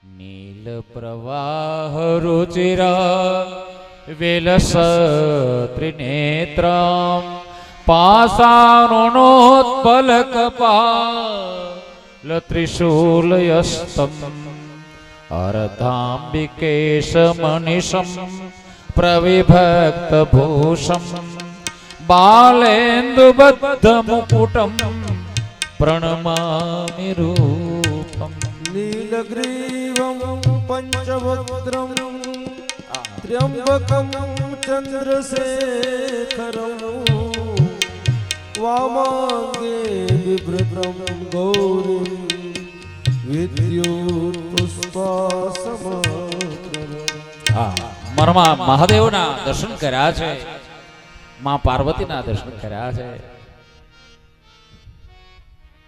નીલ પ્રવાહ રુચિરા વિલસત્રિનેત્રમ પાસારુણોત્પલકપાલ ત્રિશૂલયસ્તમ અર્ધાંબિકેશમનિષમ પ્રવિભક્તભૂષમ બાલેન્દુબદ્ધમુકુટમ પ્रणमामि रूपम नीलग्रीवं पंचवक्त्रं त्र्यंबकं चंद्रशेखरं वामांगे बिभ्रतं गौरीं विद्युत्पुष्पासमात्रं। મરમાં મહાદેવના દર્શન કર્યા છે, માં પાર્વતીના દર્શન કર્યા છે.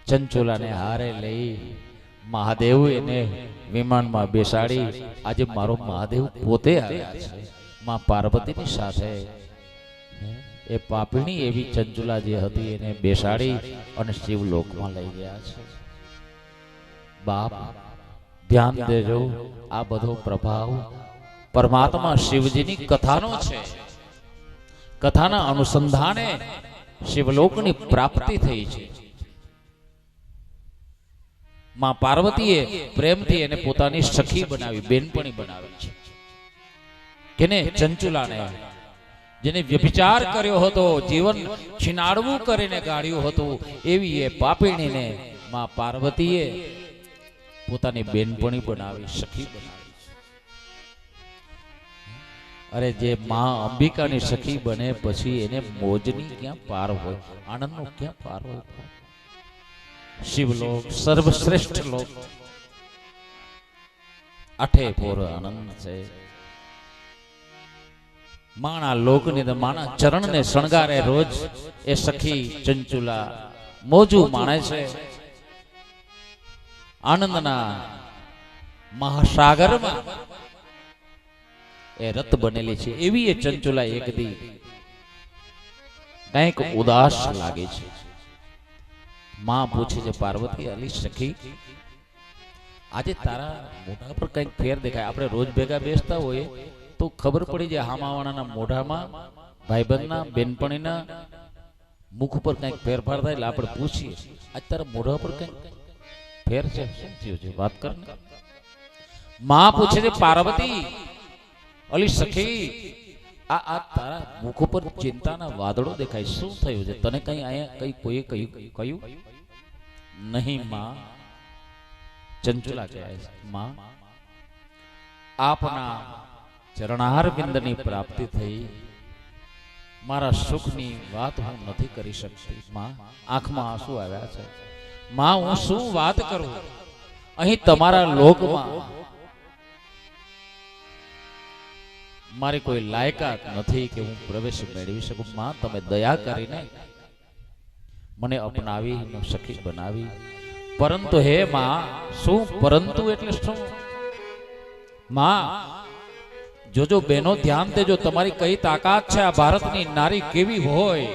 ચંચુલાને હારે લઈ મહાદેવ એને વિમાનમાં બેસાડી આજે મારો મહાદેવ પોતે આવ્યા છે માં પાર્વતીની સાથે. એ પાપીણી એવી ચંચુલા જે હતી એને બેસાડી અને શિવલોકમાં લઈ ગયા છે. બાપ ધ્યાન દેજો, આ બધો પ્રભાવ પરમાત્મા શિવજીની કથાનો છે. કથાના અનુસંધાને શિવલોકની પ્રાપ્તિ થઈ છે. માં પાર્વતીએ પ્રેમથી એને પોતાની સખી બનાવી, બેનપણી બનાવી છે. કેને? ચંચુલાને, જેને વ્યભિચાર કર્યો હતો, જીવન છીનાડવું કરીને ગાળ્યું હતું, એવી એ પાપીણીને માં પાર્વતીએ પોતાની બેનપણી બનાવી, સખી બનાવી. અરે જે માં અંબિકાની સખી બને પછી એને મોજની ક્યાં પાર હોય, આનંદનો ક્યાં પાર હોય. શિવલોક સર્વશ્રેષ્ઠ લોક, અઠે પૂર આનંદ છે. માણા લોકની માણા ચરણને શણગારે રોજ એ સખી ચંચુલા મોજું માણે છે. આનંદના મહાસાગરમાં એ રત બનેલી છે. એવી એ ચંચુલા એક દી કંઈક ઉદાસ લાગે છે. માં પૂછે છે, પાર્વતી અલી સખી, આજે તારા મોઢા પર કંઈક ફેર દેખાય. આપણે રોજ ભેગા બેસતા હોઈએ તો ખબર પડી જાય હામાવાળાના મોઢામાં, ભાઈબંધના, બેનપણીના મુખ પર કંઈક ફેરફાર થાય એટલે આપણે પૂછીએ, આજ તારા મોઢા પર કંઈક ફેર છે, શું થયું છે, વાત કર ને. માં પૂછે છે, પાર્વતી અલી સખી, આ તારા મુખ ઉપર ચિંતાના વાદળો દેખાય, શું થયું છે? તને કઈ અહીંયા કઈ કોઈએ કહ્યું નહીં? માં ચંચુલા કહે છે, માં આપના ચરણાર બિંદની પ્રાપ્તિ થઈ, મારા સુખની વાત હું નથી કરી શકતી. માં આંખમાં આંસુ આવ્યા છે. માં હું શું વાત કરું? અહીં તમારા લોકમાં મારી કોઈ લાયકાત નથી કે હું પ્રવેશ મેળવી શકું. માં તમે દયા કરીને મને અપનાવી, સખી બનાવી. પરંતુ હે માં, શું પરંતુ એટલે શું? માં જોજો બેનો, ધ્યાન દેજો, તમારી કઈ તાકાત છે, આ ભારતની નારી કેવી હોય.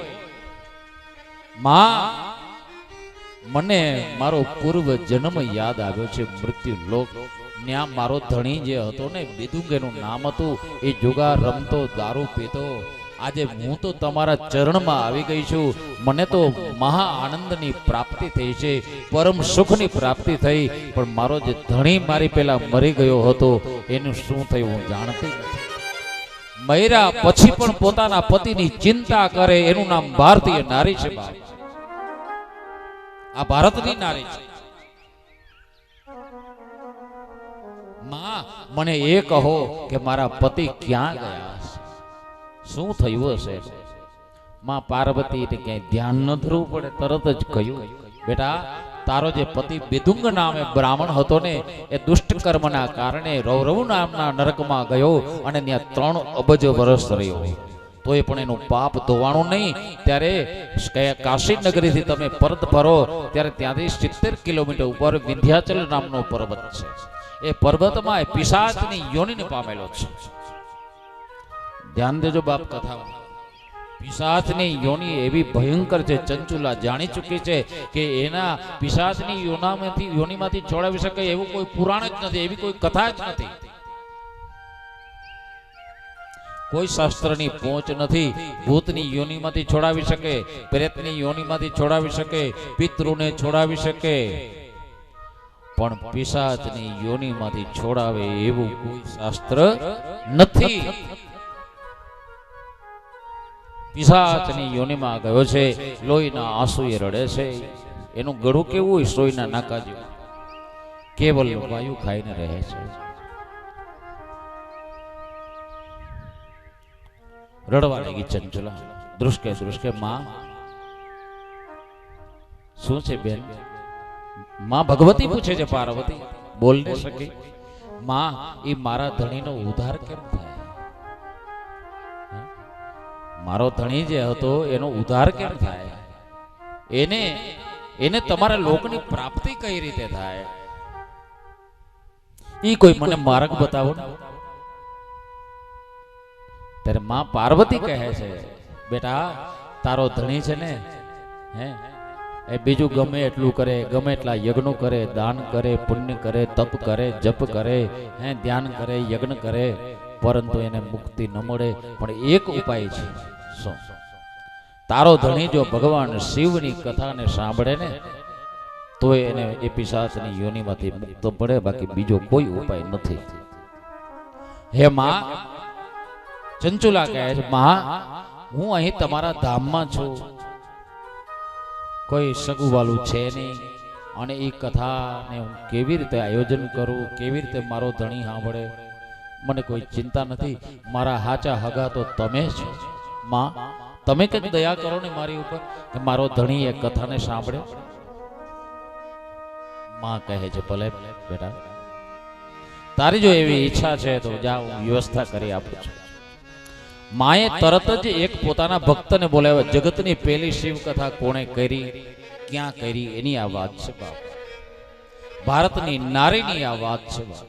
માં મને મારો પૂર્વ જન્મ યાદ આવ્યો છે, મૃત્યુ લોક. ત્યાં મારો ધણી જે હતો ને, બિદુંગેનું નામ હતું, એ જુગાર રમતો, દારૂ પીતો. આજે હું તો તમારા ચરણમાં આવી ગઈ છું. મને તો મહા આનંદની પ્રાપ્તિ થઈ છે, પરમ સુખની પ્રાપ્તિ થઈ. પણ મારો જે ધણી મારી પેલા મરી ગયો હતો, એનું શું થયું હું જાણતી નથી. મૈરા પછી પણ પોતાના પતિની ચિંતા કરે, એનું નામ ભારતીય નારી છે. આ ભારતની નારી છે. માં મને એ કહો કે મારા પતિ ક્યાં ગયા, શું થયું હશે? માં પાર્વતીને ક્યાંય ધ્યાન ન ધરવું પડે, તરત જ કહ્યું, બેટા તારો જે પતિ બિદુંગ નામે બ્રાહ્મણ હતો ને, એ દુષ્ટ કર્મના કારણે રૌરવ નામના નરકમાં ગયો અને ત્યાં 3 અબજ વર્ષ રહ્યો. તો એ પણ એનું પાપ ધોવાણું નહીં. ત્યારે કાશી નગરીથી તમે પરત ફરો ત્યારે ત્યાંથી 70 કિલોમીટર ઉપર વિંધ્યાચલ નામનો પર્વત છે. એ પર્વતમાં પિશાચની યોનિને પામેલો છે. ધ્યાન દેજો બાપ કથામાં. પિશાચની યોની એવી ભયંકર છે, ચંચુલા જાણી ચૂકી છે કે એના પિશાચની યોનીમાંથી છોડાવી શકે એવું કોઈ પુરાણ જ નથી, એવી કોઈ કથા જ નથી. કોઈ શાસ્ત્રની પહોંચ નથી. ભૂતની યોનીમાંથી છોડાવી શકે, પ્રેતની યોનીમાંથી છોડાવી શકે, પિતૃને છોડાવી શકે, પણ પિશાચની યોનીમાંથી છોડાવે એવું કોઈ શાસ્ત્ર નથી. પિશાચની યોનીમાં ગયો છે, લોહીના આંસુએ રડે છે. એનું ગળું કેવું હોય? સોયના નાકા જેવું. કેવલ વાયુ ખાઈને રહે છે. રડવા લાગી ચંચુલા. દૃષ્કે દૃષ્કે માં શું છે બેન? માં ભગવતી પૂછે છે. પાર્વતી બોલ ન શકી. માં એ મારા ધણીનો ઉદ્ધાર કેમ થાય? મારો ધણી જે હતો એનો ઉદ્ધાર કેમ થાય? એને તમારા લોકની પ્રાપ્તિ કઈ રીતે થાય? ઈ કોઈ મને માર્ગ બતાવો ને. ત્યારે માં પાર્વતી કહે છે, બેટા તારો ધણી છે ને, એ બીજું ગમે એટલું કરે, ગમે એટલા યજ્ઞો કરે, દાન કરે, પુણ્ય કરે, તપ કરે, જપ કરે, ધ્યાન કરે, યજ્ઞ કરે, પરંતુ એને મુક્તિ ન મળે. પણ એક ઉપાય છે. શું? તારો ધણી જો ભગવાન શિવની કથાને સાંભળે ને તો એને એ પિશાચની યોનિમાંથી મુક્ત પડે, બાકી બીજો કોઈ ઉપાય નથી. હે માં, ચંચુલા કહે છે, માં હું અહીં તમારા ધામમાં છું, કોઈ સગુવાલું છે નહીં, અને એ કથાને હું કેવી રીતે આયોજન કરું, કેવી રીતે મારો ધણી સાંભળે, મને કોઈ ચિંતા નથી. મારા હાચા હગા તો તમે છો. માં તમે કંઈક દયા કરો ને મારી ઉપર, કે મારો ધણી એ કથાને સાંભળે. માં કહે છે, ભલે બેટા, તારી જો એવી ઈચ્છા છે તો જા, હું વ્યવસ્થા કરી આપું છું. માએ તરત જ એક પોતાના ભક્તને બોલાવ્યા. જગતની પહેલી શિવ કથા કોણે કરી, ક્યાં કરી, એની આ વાત છે બાપ. ભારતની નારીની આ વાત છે બાપ.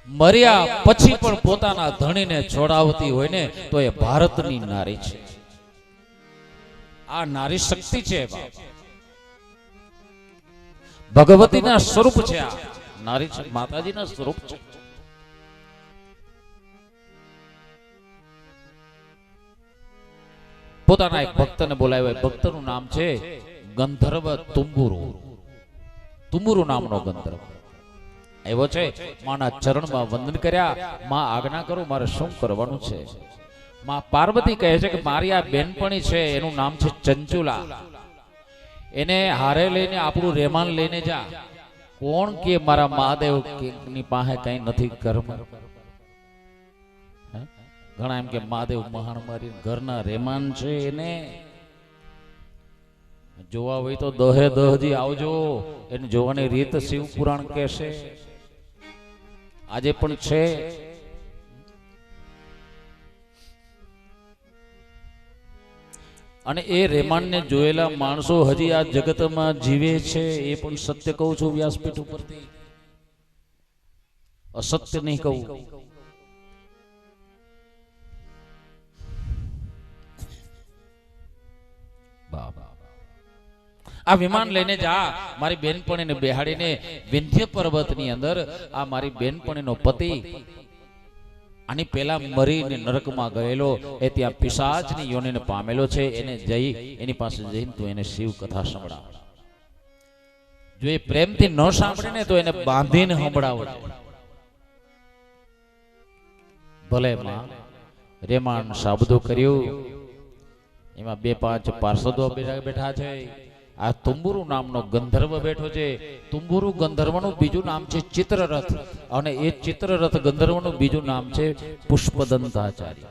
મર્યા પછી પણ પોતાના ધણીને છોડાવતી હોય ને તો એ ભારતની નારી છે. આ નારી શક્તિ છે બાપ. ભગવતીના સ્વરૂપ છે. આ નારી છે, માતાજીના સ્વરૂપ છે. પોતાના એક ભક્તને બોલાવ્યા. ભક્તનું નામ છે ગંધર્વ તુંબુરુ. તુંબુરુ નામનો ગંધર્વ આવ્યો છે. માના ચરણમાં વંદન કર્યા. માં આજ્ઞા કરો, મારે શું કરવાનું છે? માં પાર્વતી કહે છે કે મારી આ બેનપણી છે, એનું નામ છે ચંચુલા. એને હારે લઈને આપણું રહેમાન લઈને જા. કોણ કે મારા મહાદેવ ની પાસે કઈ નથી કર્મ? ઘણા એમ કે મહાદેવ મહાન મારી ઘરના રહેમાન છે, એને જોવા હોય તો દહે દહજી આવજો. એને જોવાની રીત શિવ પુરાણ કહેશે, આજે પણ છે. અને એ રહેમાનને જોયેલા માણસો હજી આ જગતમાં જીવે છે. એ પણ સત્ય કહું છું વ્યાસપીઠ ઉપરથી, અસત્ય નહીં કહું. આ વિમાન લઈને જા, મારી બેનપણીને બેહાડીને વિંધ્ય પર્વતની અંદર આ મારી બેનપણીનો પતિ આની પેલા મરીને નરકમાં ગયેલો, એ ત્યાં પિશાચની યોનિને પામેલો છે. એને જઈ એની પાસે જઈને તું એને શિવ કથા સંભળાવ. જો એ પ્રેમથી ન સાંભળે ને તો એને બાંધીને સંભળાવો. ભલે માં રેમાન સાબદું કર્યું. એમાં 2-5 પાર્ષદો બેઠા છે. આ તુંબુરુ નામનો ગંધર્વ બેઠો છે. તુંબુરુ ગંધર્વનું બીજું નામ છે ચિત્રરથ, અને એ ચિત્રરથ ગંધર્વનું બીજું નામ છે પુષ્પદંતાચાર્ય.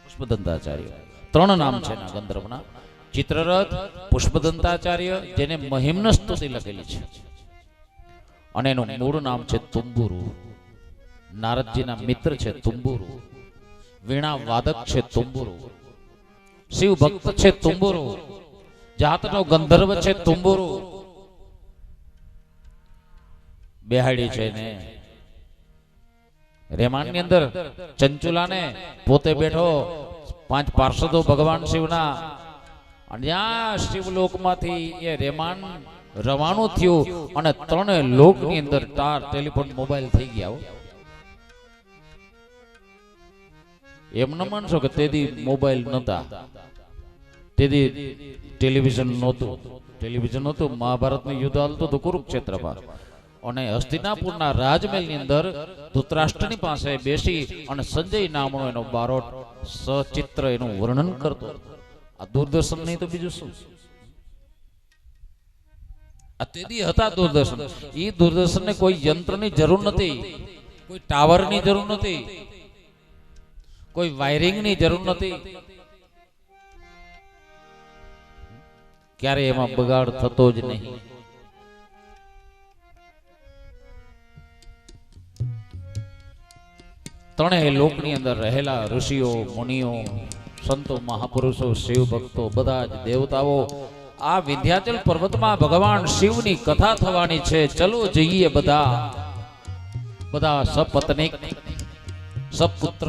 પુષ્પદંતાચાર્ય 3 નામ છે ના ગંધર્વના. ચિત્રરથ, પુષ્પદંતાચાર્ય, જેને મહિમ્ન સ્તુતિ લખેલી છે, અને એનું મૂળ નામ છે તુંબુરુ. નારદજીના મિત્ર છે તુંબુરુ. વીણા વાદક છે તુંબુરુ. શિવ ભક્ત છે તુંબુરુ. જાતનો ગંધર્વ છે તુંબુરુ. બેહાડી છે ને રેમાનની અંદર ચંચુલાને પોતે બેઠો 5 પાર્ષદો ભગવાન શિવના, અને જ્યાં શિવલોકમાંથી એ રેમાન રવાનું થયું અને 3 લોકની અંદર તાર ટેલિફોન મોબાઈલ થઈ ગયા. એમ ન માનશો કે તેથી મોબાઈલ નહોતા, તેથી ટેલિવિઝન નહોતું. ટેલિવિઝન નહોતું, મહાભારતનું યુદ્ધ હાલતું હતું કુરુક્ષેત્રમાં, અને હસ્તિનાપુરના રાજમહેલની અંદર ધૃતરાષ્ટ્રની પાસે બેસી અને સંજય નામનો એનો બારોટ સચિત્ર એનું વર્ણન કરતો. આ દૂરદર્શન નહીં તો બીજું શું? આ તેથી હતા દૂરદર્શન. એ દૂરદર્શનને કોઈ યંત્રની જરૂર નથી, કોઈ ટાવરની જરૂર નથી, કોઈ વાયરિંગની જરૂર નથી. ક્યારે એમાં બગાડ થતો જ નહીં. ત્રણેય લોકની અંદર રહેલા ઋષિઓ, મુનિઓ, સંતો, મહાપુરુષો, શિવ ભક્તો, બધા જ દેવતાઓ આ વિંધ્યાચલ પર્વતમાં ભગવાન શિવની કથા થવાની છે. ચલો જઈએ બધા. બધા સપત્નીક, સપુત્ર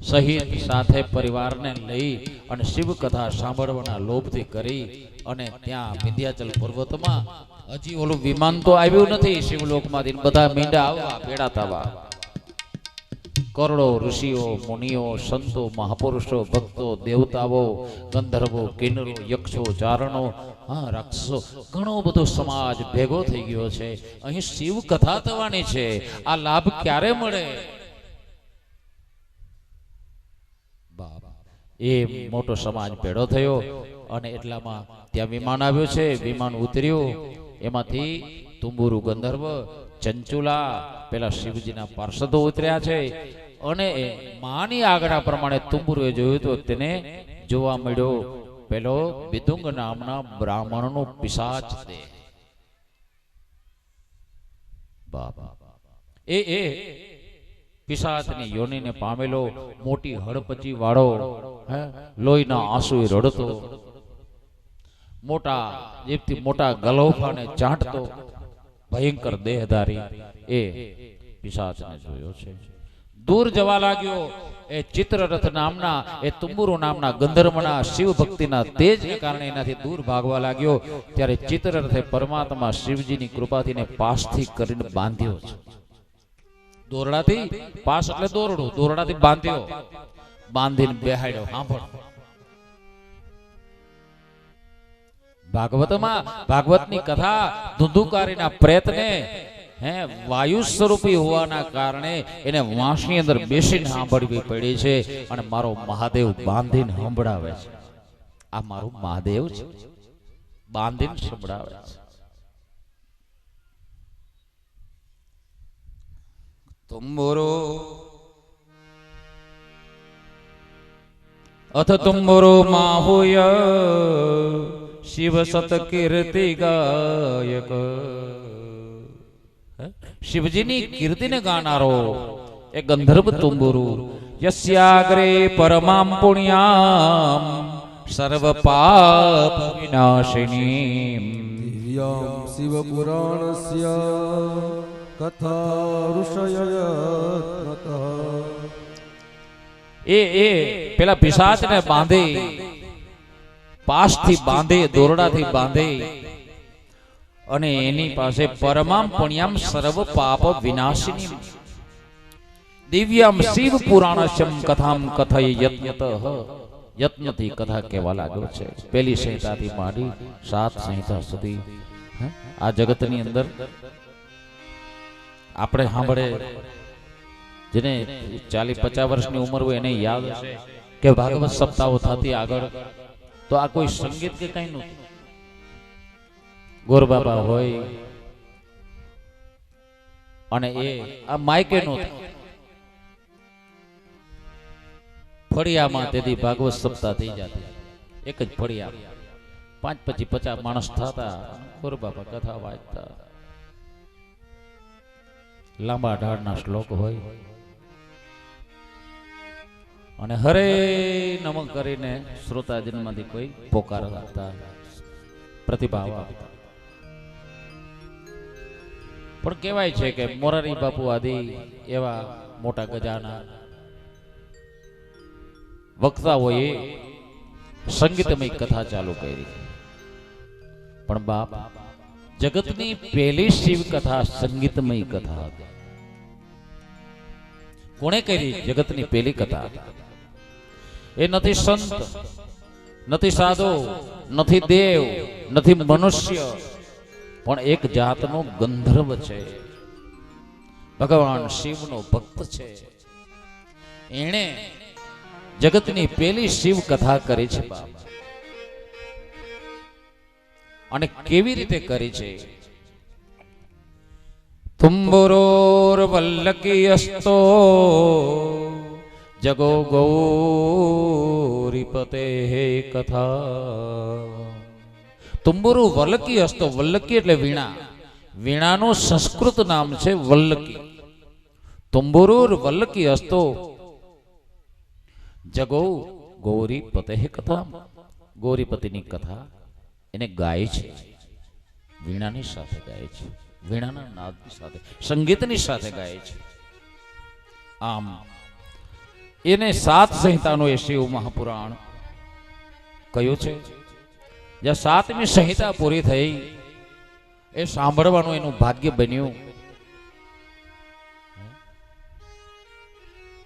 સહિત સાથે પરિવારને લઈ અને શિવ કથા સાંભળવાના લોભથી કરી અને ત્યાં વિંધ્યાચલ પર્વતમાં હજી ઓલું વિમાન તો આવ્યું નથી શિવલોકમાંથી. બધા મીંડા આવવા ભેડા થવા. કરોડો ઋષિઓ, મુનિઓ, સંતો, મહાપુરુષો, ભક્તો, દેવતાઓ, ગંધર્વો, કિન્નરો, યક્ષો, ચારણો, રાક્ષસો, ઘણો બધો સમાજ ભેગો થઈ ગયો છે. અહીં શિવ કથા થવાની છે. આ લાભ ક્યારે મળે? એ મોટો સમાજ ભેડો થયો અને એટલામાં ત્યાં વિમાન આવ્યું છે. વિમાન ઉતર્યું, એમાંથી તુંબુરુ ગંધર્વ, ચંચુલા, પેલા શિવજીના પાર્ષદો ઉતર્યા છે. અને માની આજ્ઞા પ્રમાણે તુંબુરુએ જોયું તો તેને જોવા મળ્યો પેલો વિદુંગ નામના બ્રાહ્મણનો પિશાચ દેહ. એ પિશાચની યોનિને પામેલો, મોટી હડપચી વાળો, લોહીના આંસુ રડતો, મોટા જેથી મોટા ગલોફાને ચાટતો ભયંકર દેહધારી એ પિશાચને જોયો છે. દૂર જવા લાગ્યો. એ ચિત્રરથ નામના, એ તુંબુરુ નામના ગંધર્વના શિવ ભક્તિના તેજને કારણે એનાથી દૂર ભાગવા લાગ્યો. ત્યારે ચિત્રરથે પરમાત્મા શિવજીની કૃપાથી ને પાસથી કરીને બાંધ્યો છે. દોરડાથી, પાસ એટલે દોરડું, દોરડાથી બાંધ્યો, બાંધીને બેહાડ્યો. સાંભળ, ભાગવતમાં ભાગવતની કથા ધુંધુકારીના પ્રેતને વાયુ સ્વરૂપી હોવાના કારણે એને વાંસની અંદર બેસીને સાંભળવી પડી છે. અને મારો મહાદેવ બાંધીને સંભળાવે છે. આ મારું મહાદેવ છે, બાંધીને સંભળાવે છે. તુંબુરુ અથ તુંબુરુ માહુય શિવ સત કીર્તિ ગાયક. શિવજીની કીર્તિને ગાનારો એ ગંધર્વ તુંબુરુ. યસ્યાગ્રે પરમામ પુણ્યામ સર્વ પાપ વિનાશિની દિવ્યામ શિવ પુરાણસ્ય કથા ઋષયયત્નતઃ. એ પેલા પિશાચને બાંધે, પાસથી બાંધે, દોરડાથી બાંધે, અને એની પાસે પરમામ પુણ્યમ સર્વ પાપ વિનાશિની દિવ્યમ શિવ પુરાણસ્યમ કથામ કથય યત્નતઃ. યત્નથી કથા કહેવા લાગ્યો છે. પહેલી સંહિતાથી માંડી 7 સંહિતા સુધી આ જગતની અંદર આપણે સાંભળે, જેને 40-50 વર્ષની ઉંમર હોય એને યાદ હશે કે ભાગવત સપ્તાહો થતી આગળ તો આ કોઈ સંગીત કે કઈ નહોતું. ગોરબાબા હોય અને એ આ માઇકે નહોતું. ફળિયામાં તેથી ભાગવત સપ્તાહ થઈ જતી. એક જ ફળિયા 5-50 માણસ થતા, ગોરબાબા કથા વાંચતા. લાંબા ઢાળના શ્લોક હોય અને હરે નમ કરીને શ્રોતાજનમાંથી કોઈ પોકાર આપતા, પ્રતિભાવ આપતા. પણ કહેવાય છે કે મોરારી બાપુ આદિ એવા મોટા ગજાના વક્તાઓએ સંગીતમય કથા ચાલુ કરી, પણ બાપ જગતની પહેલી શિવ કથા સંગીતમય કથા હતી. કોણે કરી? જગતની પહેલી કથા. એ નથી સંત, નથી સાધુ, નથી દેવ, નથી મનુષ્ય, પણ એક જાતનો ગંધર્વ છે, ભગવાન શિવનો ભક્ત છે. એણે જગતની પહેલી શિવ કથા કરી છે બાપ. અને કેવી રીતે કરી છે? તુંબુરોર વલ્લકી અસ્તો જગો ગૌરીપતે કથા. તુંબુરુ વલ્લકી અસ્તો. વલ્લકી એટલે વીણા. વીણાનું સંસ્કૃત નામ છે વલ્લકી. તુંબુરુર વલ્લકી અસ્તો જગો ગૌરીપતે કથા. ગૌરીપતિની કથા એને ગાય છે, વીણાની સાથે ગાય છે, વીણાના નાદની સાથે, સંગીતની સાથે ગાય છે. આમ એને 7 સંહિતાનો એ શિવ મહાપુરાણ કયું છે. જ્યાં 7મી સંહિતા પૂરી થઈ, એ સાંભળવાનું એનું ભાગ્ય બન્યું.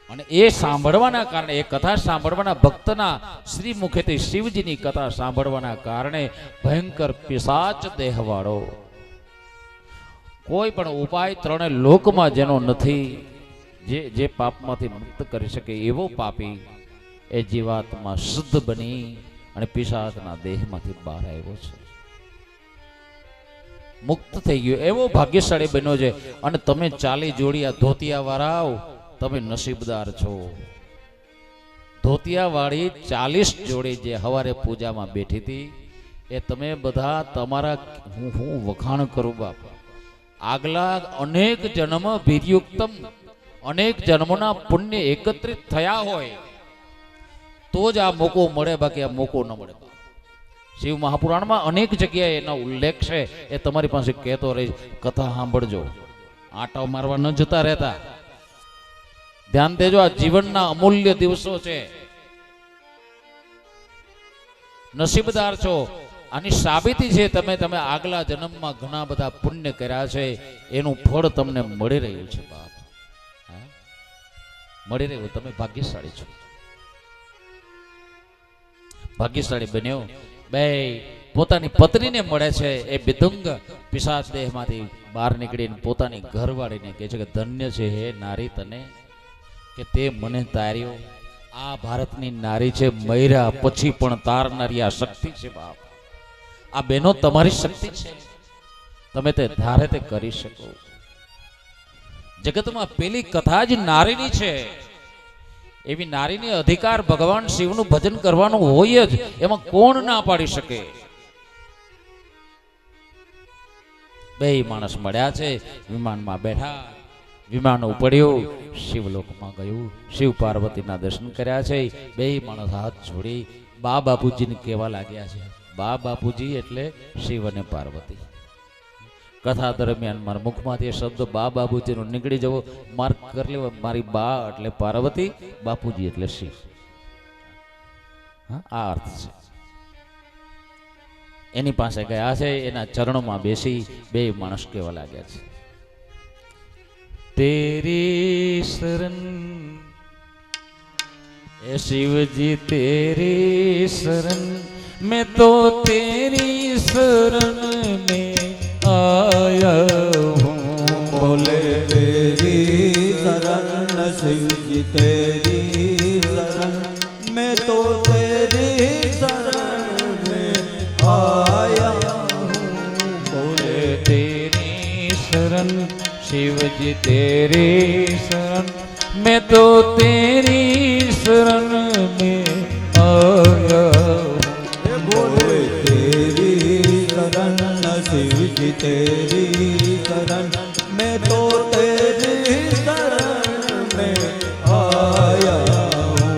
અને એ સાંભળવાના કારણે, એ કથા સાંભળવાના ભક્તના શ્રી મુખેથી શિવજીની કથા સાંભળવાના કારણે ભયંકર પિશાચ દેહવાળો કોઈ પણ ઉપાય 3 લોકમાં જેનો નથી, જે પાપમાંથી મુક્ત કરી શકે એવો પાપી એ જીવાત્મા શુદ્ધ બની અને પિશાચના દેહમાંથી બહાર આવ્યો છે, મુક્ત થઈ ગયો. એવો ભાગ્યશાળી બન્યો છે. અને તમે 40 જોડિયા ધોતિયા વાળાઓ, તમે નસીબદાર છો. ધોતિયા વાળી 40 જોડી જે હવારે પૂજામાં બેઠી હતી, એ તમે બધા તમારા, હું વખાણ કરું બાપ. આગલા અનેક જન્મ વીર્યુક્તમ, અનેક જન્મોના પુણ્ય એકત્રિત થયા હોય તો જ આ મોકો મળે, બાકી આ મોકો ન મળે. શિવ મહાપુરાણમાં અનેક જગ્યાએ એનો ઉલ્લેખ છે, એ તમારી પાસે કહેતો રહીશ. કથા સાંભળજો, આંટો મારવા ન જતા રહેતા. ધ્યાન દેજો, આ જીવનના અમૂલ્ય દિવસો છે. નસીબદાર છો. આની સાબિતી છે, તમે આગલા જન્મમાં ઘણા બધા પુણ્ય કર્યા છે, એનું ફળ તમને મળી રહ્યું છે બાપ. મળી રહ્યું. તમે ભાગ્યશાળી છો, ભાગ્યશાળી બન્યો. બે પોતાની પત્નીને મળે છે. એ બિદુંગ પિશાચ દેહમાંથી બહાર નીકળીને પોતાની ઘરવાળીને કહે છે કે ધન્ય છે હે નારી તને, કે તે મને તાર્યો. આ ભારતની નારી છે, મૈરા પછી પણ તારનારી આ શક્તિ છે બાપ. આ બેનો તમારી શક્તિ છે, તમે તે ધારે તે કરી શકો. જગતમાં પેલી કથા જ નારીની છે. એવી નારીની અધિકાર ભગવાન શિવનું ભજન કરવાનું હોય જ, એમાં કોણ ના પાડી શકે. બે માણસ મળ્યા છે, વિમાનમાં બેઠા, વિમાન ઉપડ્યું, શિવલોકમાં ગયું, શિવ પાર્વતીના દર્શન કર્યા છે. બે માણસ હાથ જોડી બા બાપુજીને કહેવા લાગ્યા છે. બા બાપુજી એટલે શિવ અને પાર્વતી. કથા દરમિયાન મારા મુખમાંથી શબ્દ બા બાપુજીનો નીકળી જવો, માર્ક કરી લેવો. મારી બા એટલે પાર્વતી, બાપુજી એટલે શિવ. આ અર્થ છે. એની પાસે ગયા છે, એના ચરણોમાં બેસી બે માણસ કહેવા લાગ્યા છે, तेरी शरण ए शिव जी तेरी शरण मैं तो तेरी शरण में आया हूँ. बोले तेरी शरण शिव जी तेरी शरण मैं तो तेरी शरण में आया हूँ. बोले तेरी शरण शिव जी तेरी शरण मैं तो तेरी शरण में आया. बोले तेरी शरण शिव जी तेरी शरण मैं तो तेरी शरण में आया हूँ.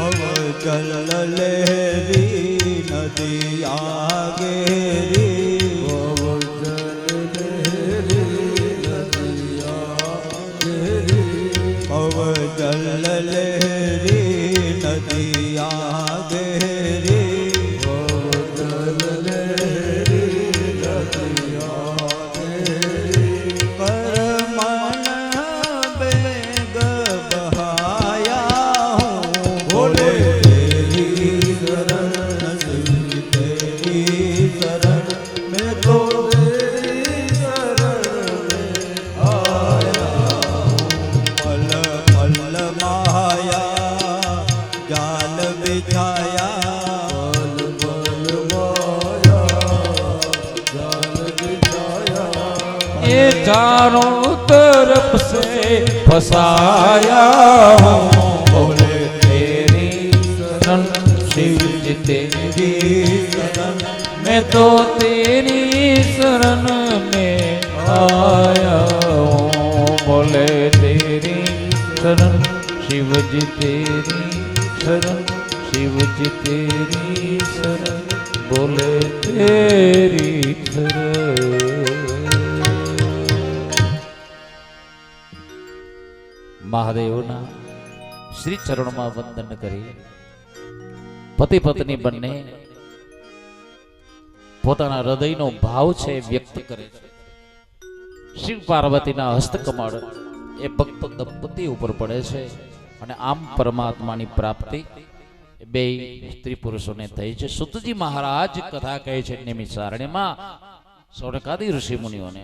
ભવ જલ લહેરી નદી આગેરી ભવ જલ લહેરી નદી આગેરી કરમન બેગ બહાયા હું ભોલે તેરી શરણ શિવ તેરી શરણ મેં તો તેરી શરણ આયા પલ પલ માયા જાલ બિછાયા એ ચાरों तरफ से फसाया हूँ बोले तेरी शरण शिव जी तेरी शरण मैं तो तेरी शरण में आया हूँ बोले तेरी शरण शिव जी तेरी शरण शिव जी तेरी शरण बोले तेरी शरण। મહાદેવના શ્રી ચરણમાં વંદન કરી પતિ પત્ની બંને પોતાના હૃદયનો ભાવ છે વ્યક્ત કરે છે. શિવ પાર્વતીના હસ્તકમળ એ ભક્ત દંપતી ઉપર પડે છે અને આમ પરમાત્માની પ્રાપ્તિ બે સ્ત્રી પુરુષોને થઈ છે. સુતજી મહારાજ કથા કહે છે નિમિષારણ્યમાં સૌનકાદી ઋષિ મુનિઓને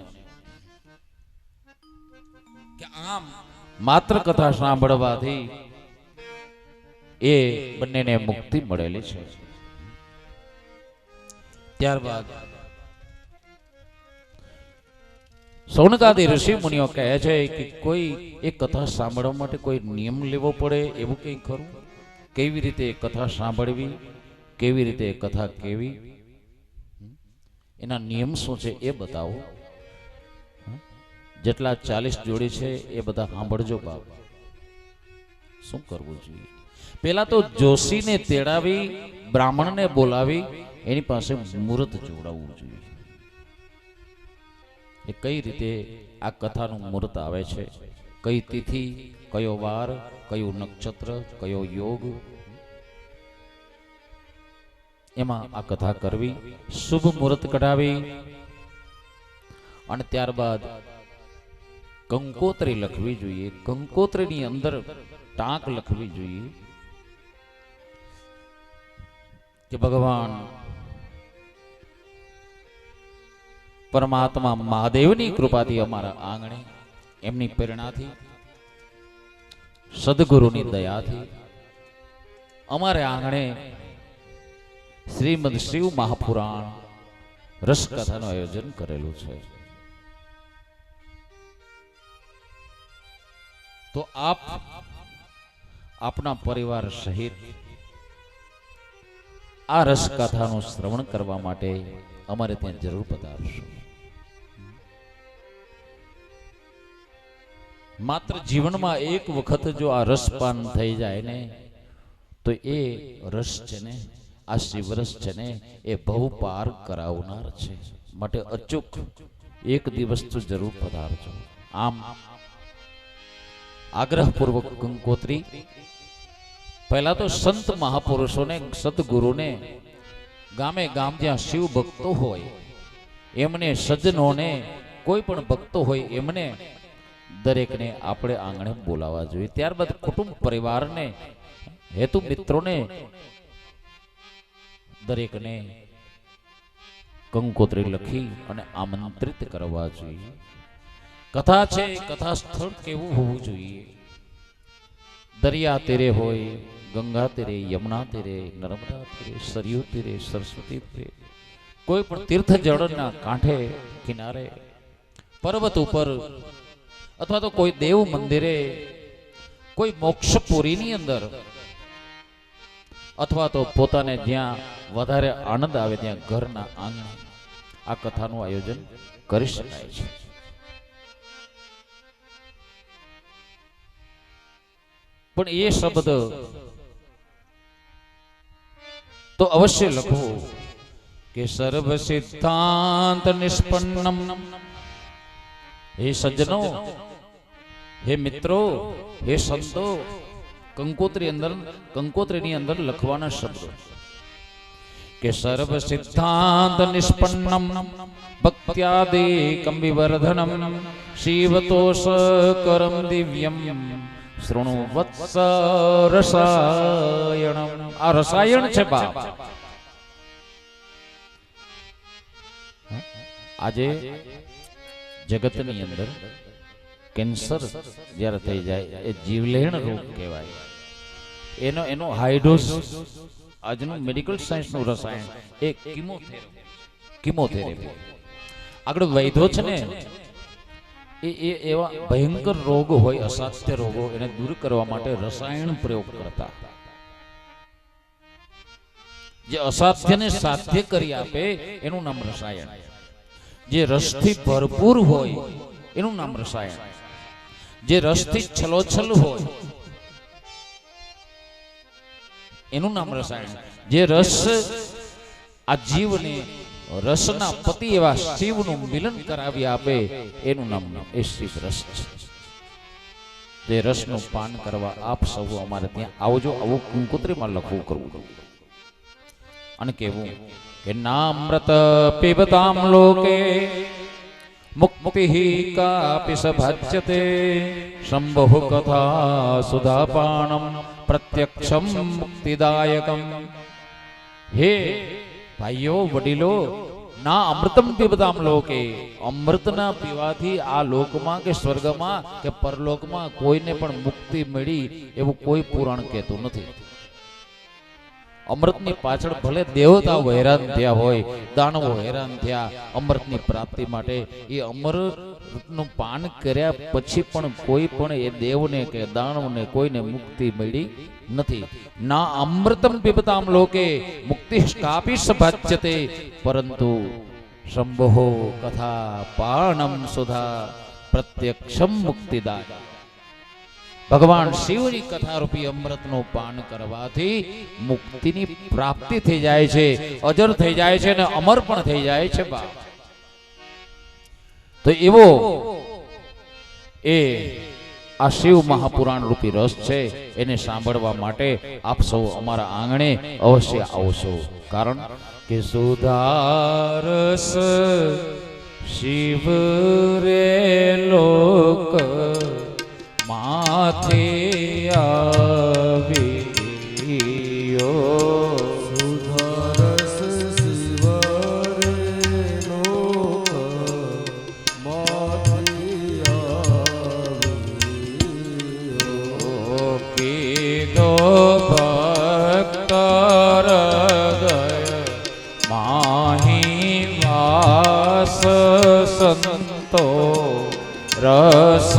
કે આમ માત્ર કથા સાંભળવાથી એ બંનેને મુક્તિ મળેલી છે. ત્યારબાદ સૌનકાદી ઋષિ મુનિઓ કહે છે કે કોઈ એક કથા સાંભળવા માટે કોઈ નિયમ લેવો પડે એવું કંઈ ખરું? કેવી રીતે કથા સાંભળવી, કેવી રીતે કથા કેવી, એના નિયમ શું છે એ બતાવો. જેટલા 40 જોડી છે એ બધા સાંભળજો બાપ. શું કરવું જોઈએ? પેલા તો જોશીને તેડાવી, બ્રાહ્મણને બોલાવી એની પાસે મુહૂર્ત જોડાવવું જોઈએ. એ કઈ રીતે આ કથાનું મુહૂર્ત આવે છે, કઈ તિથિ, કયો વાર, કયું નક્ષત્ર, કયો યોગ, એમાં આ કથા કરવી. શુભ મુહૂર્ત કઢાવી અને ત્યારબાદ કંકોત્રી લખવી જોઈએ. કંકોત્રીની અંદર ટાંક લખવી જોઈએ કે ભગવાન પરમાત્મા મહાદેવની કૃપાથી અમારા આંગણે, એમની પ્રેરણાથી, સદગુરુની દયાથી અમારે આંગણે શ્રીમદ શિવ મહાપુરાણ રસકથાનું આયોજન કરેલું છે. તો આપ આપના પરિવાર સહિત આ રસકથાનું શ્રવણ કરવા માટે અમારે ત્યાં જરૂર પધારશો. માત્ર જીવનમાં એક વખત જો આ રસપાન થઈ જાય ને તો એ રસ છે ને, આ શિવરસ છે ને, એ ભવ પાર કરાવનાર છે. માટે અચૂક એક દિવસ તો જરૂર પધારજો. આમ આગ્રહપૂર્વક કંકોત્રી પહેલા તો સંત મહાપુરુષોને, સદગુરુને, ગામે ગામ જ્યાં શિવ ભક્તો હોય એમને, સજ્જનોને, કોઈ પણ ભક્તો હોય એમને દરેકને આપણે આંગણે બોલાવવા જોઈએ. ત્યારબાદ કુટુંબ પરિવારને, હેતુ મિત્રોને દરેકને કંકોત્રી લખી અને આમંત્રિત કરવા જોઈએ. કથા છે, કથા સ્થળ કેવું હોવું જોઈએ? દરિયા તીરે હોય, ગંગા તીરે, યમુના તીરે, નર્મદા તીરે, સરયુ તીરે, સરસ્વતી તીરે, કોઈ પણ તીર્થ જળના કાંઠે કિનારે, પર્વત ઉપર, અથવા તો કોઈ દેવ મંદિરે, કોઈ મોક્ષપુરીની અંદર, અથવા તો પોતાને જ્યાં વધારે આનંદ આવે ત્યાં ઘરના આંગણે આ કથાનું આયોજન કરી શકાય છે. પણ એ શબ્દ તો અવશ્ય લખવું કે સર્વ સિદ્ધાંત નિષ્પન્નમ. હે સજ્જનો, હે મિત્રો, હે સંતો, કંકોત્રીની અંદર લખવાના શબ્દો કે સર્વ સિદ્ધાંત નિષ્પન્નમ ભક્ત્યાદિકં વિવર્ધનમ શિવતોષ કરમ દિવ્યમ શૃણુ વત્સ રસાયણમ. આ રસાયણ છે બાપ. આજે જગતની અંદર કેન્સર જ્યારે થઈ જાય એ જીવલેણ રોગ કહેવાય. એનો હાઈડોઝ આજનું મેડિકલ સાયન્સનું રસાયણ એ કિમોથેરેપી. આગળ વૈધો છે ને એ એવા ભયંકર રોગ હોય, અસાધ્ય રોગો, એને દૂર કરવા માટે રસાયણ પ્રયોગ કરતા. જે અસાધ્યને સાધ્ય કરી આપે એનું નામ રસાયણ. જે રસથી ભરપૂર હોય એનું નામ રસાયણ. જે રસથી છલોછલ હોય એનું નામ રસાયણ. જે રસ આ જીવને રસના પતિ એવા શિવનું મિલન કરાવી આપે એનું નામ એ શિવ રસ છે. તે રસનું પાન કરવા આપ સૌ અમારે ત્યાં આવજો. આવું કંકોત્રીમાં લખવું કરવું અને કેવું કે નામ્રત પીબતામ લોકે મુક્તિ કાપી સભાજ્યતે શંભુ કથા સુધાપાણમ પ્રત્યક્ષમ મુક્તિદાયકમ. હે ભાઈઓ વડીલો, ના અમૃતમ પીબતામ લોકે, અમૃતના પીવાથી આ લોકમાં કે સ્વર્ગમાં કે પરલોકમાં કોઈને પણ મુક્તિ મળી એવું કોઈ પુરાણ કહેતું નથી. અમૃતની પાછળ ભલે દેવતાઓ હેરાન થયા હોય, દાનવો હેરાન થયા અમૃતની પ્રાપ્તિ માટે, એ અમૃતનું પાન કર્યા પછી પણ કોઈ પણ એ દેવને કે દાનવને કોઈને મુક્તિ મળી નથી. ના અમૃતમ પીબતામ લોકે મુક્તિ કાપી સભાજ્યતે પરંતુ શંભો કથા પાણમ સુધા પ્રત્યક્ષમ મુક્તિદાય. ભગવાન શિવની કથા રૂપી અમૃતનું પાન કરવાથી મુક્તિની પ્રાપ્તિ થઈ જાય છે, અજર થઈ જાય છે અને અમર પણ થઈ જાય છે. તો એવો એ આ શિવ મહાપુરાણ રૂપી રસ છે, એને સાંભળવા માટે આપ સૌ અમારા આંગણે અવશ્ય આવશો. કારણ કે સુધારસ શિવ રે લોક માથે આવ્યો. સુધારસ શિવ રે લોક માથે આવ્યો. કીધો ભક્ત હૃદય માહી વાસ સંતો રસ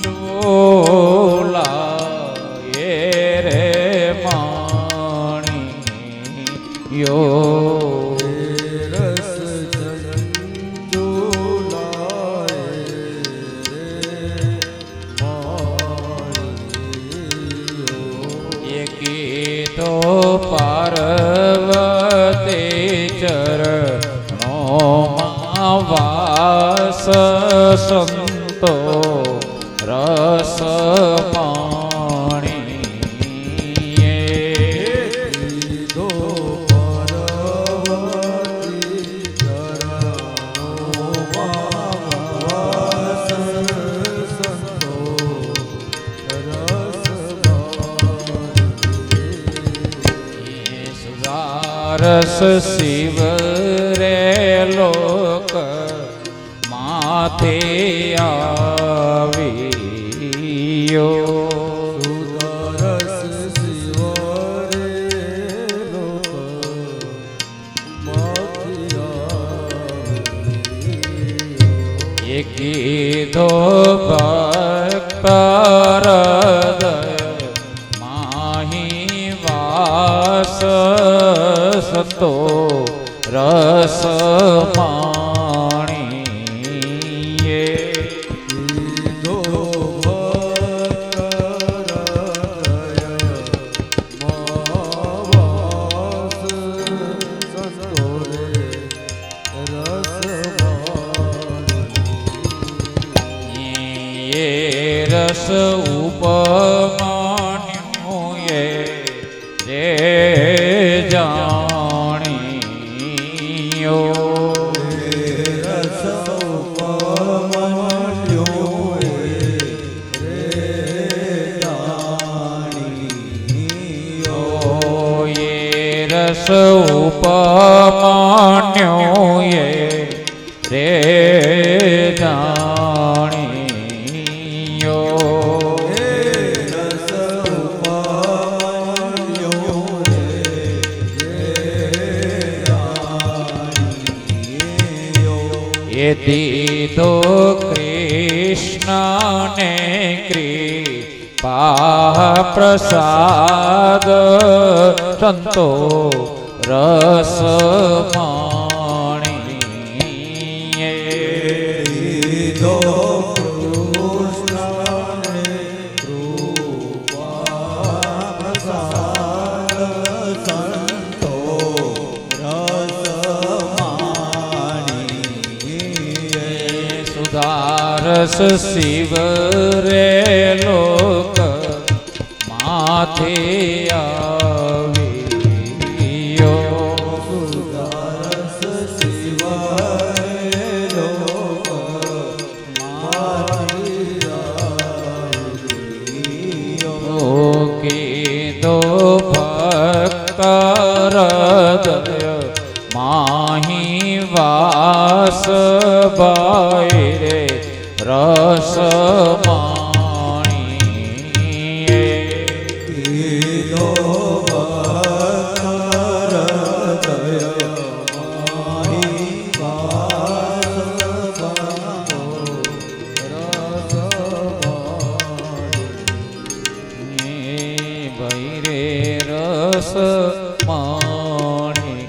ચંદોલા એ રે માણી યો રસ ચંદોલા એ કીધો પાર્વતી ચરણો માં વાસ સંતો રસ પાણી દીધો પાર્વતી ચરણો વાસ સંતો રસ સુધારસ શિવ રે લોક માથે આવ્યો સુદરસ શિવ રે લોક માથિયા એ કીધો ભક્ત હૃદય માહી વાસ સતો રસ માણીએ દીધો ભક્તરદય માવાસ સંતોરે રસવાણી એ રસ ઉપમાન્યું એ રે જાણીયો રસ ઉપમાન્યો રે જાણીયો એ રસ ઉપમાન્યો એ રે જાણીયો રસ ઉપમાન્યો એ દીધો કૃષ્ણને કૃપા પ્રસાદ સંતો રસ માણીએ દીધો કૃષ્ણને કૃપા પ્રસાદ સંતો રસ માણીએ સુધારસ શિવ રે લોક માથે આવ્યો સુદારસ શિવ રે લોક માથિયા કીધો ભક્ત હૃદય માહી વાસ બાઈ રે રસ માણીએ કીધો ભક્તરદય માહી વાસ ભાઈ રે રસ માણીએ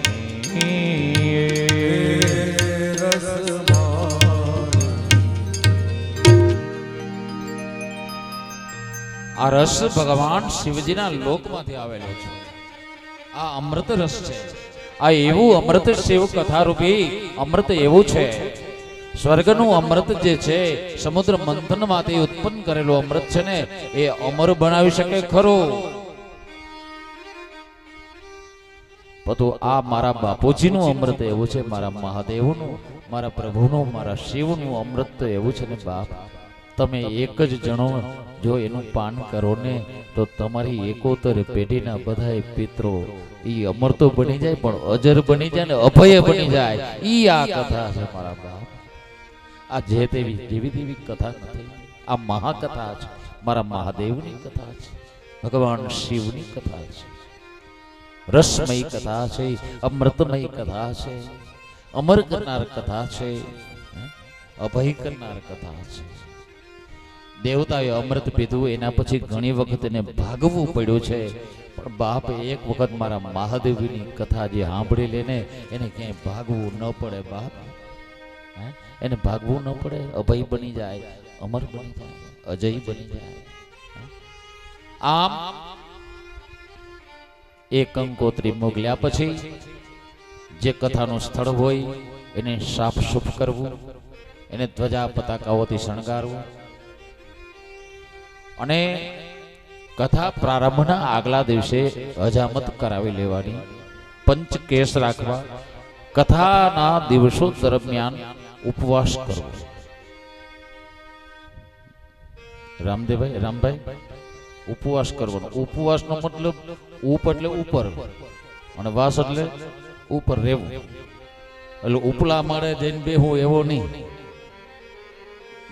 આ રસ ભગવાન શિવજીના લોકમાંથી આવેલો છે. આ અમૃત રસ છે. આ એવું અમૃત શિવ કથા રૂપી અમૃત એવું છે. સ્વર્ગનું અમૃત જે છે સમુદ્ર મંથનમાંથી ઉત્પન્ન કરેલું અમૃત છે ને એ અમર બનાવી શકે ખરું. પરંતુ આ મારા બાપુજીનું અમૃત એવું છે, મારા મહાદેવનું, મારા પ્રભુનું, મારા શિવનું અમૃત તો એવું છે ને બાપ, તમે એક જ જણો જો એનું પાન કરો ને તો તમારી એકોતર પેઢીના બધાય પિત્રો ઈ અમર તો બની જાય પણ અજર બની જાય ને અભય બની જાય. ઈ આ કથા છે મારા બાપ. આ જે તેવી જેવી તેવી કથા નથી, આ મહાકથા છે, મારા મહાદેવની કથા છે, ભગવાન શિવની કથા છે, રસમય કથા છે, અમૃતમય કથા છે, અમર કરનાર કથા છે, અભય કરનાર કથા છે. દેવતાએ અમૃત પીધું એના પછી ઘણી વખત એને ભાગવું પડ્યું છે, પણ બાપ એક વખત મારા મહાદેવની કથા જે સાંભળી લેને એને ક્યાંય ભાગવું ન પડે બાપ. એને ભાગવું ન પડે, અભય બની જાય, અમર બની જાય, અજય બની જાય. આમ એક કંકોત્રી મોકલ્યા પછી જે કથાનું સ્થળ હોય એને સાફ સુફ કરવું, એને ધ્વજા પતાકાઓથી શણગારવું અને કથા પ્રારંભના આગલા દિવસે હજામત કરાવી લેવાની, પંચકેસ રાખવા, કથાના દિવસો દરમિયાન ઉપવાસ કરવો. રામભાઈ ઉપવાસ કરવાનો. ઉપવાસનો મતલબ ઉપ એટલે ઉપર અને વાસ એટલે ઉપર રહેવું. એટલે ઉપલા માળે જઈને બેહવું એવો નહીં.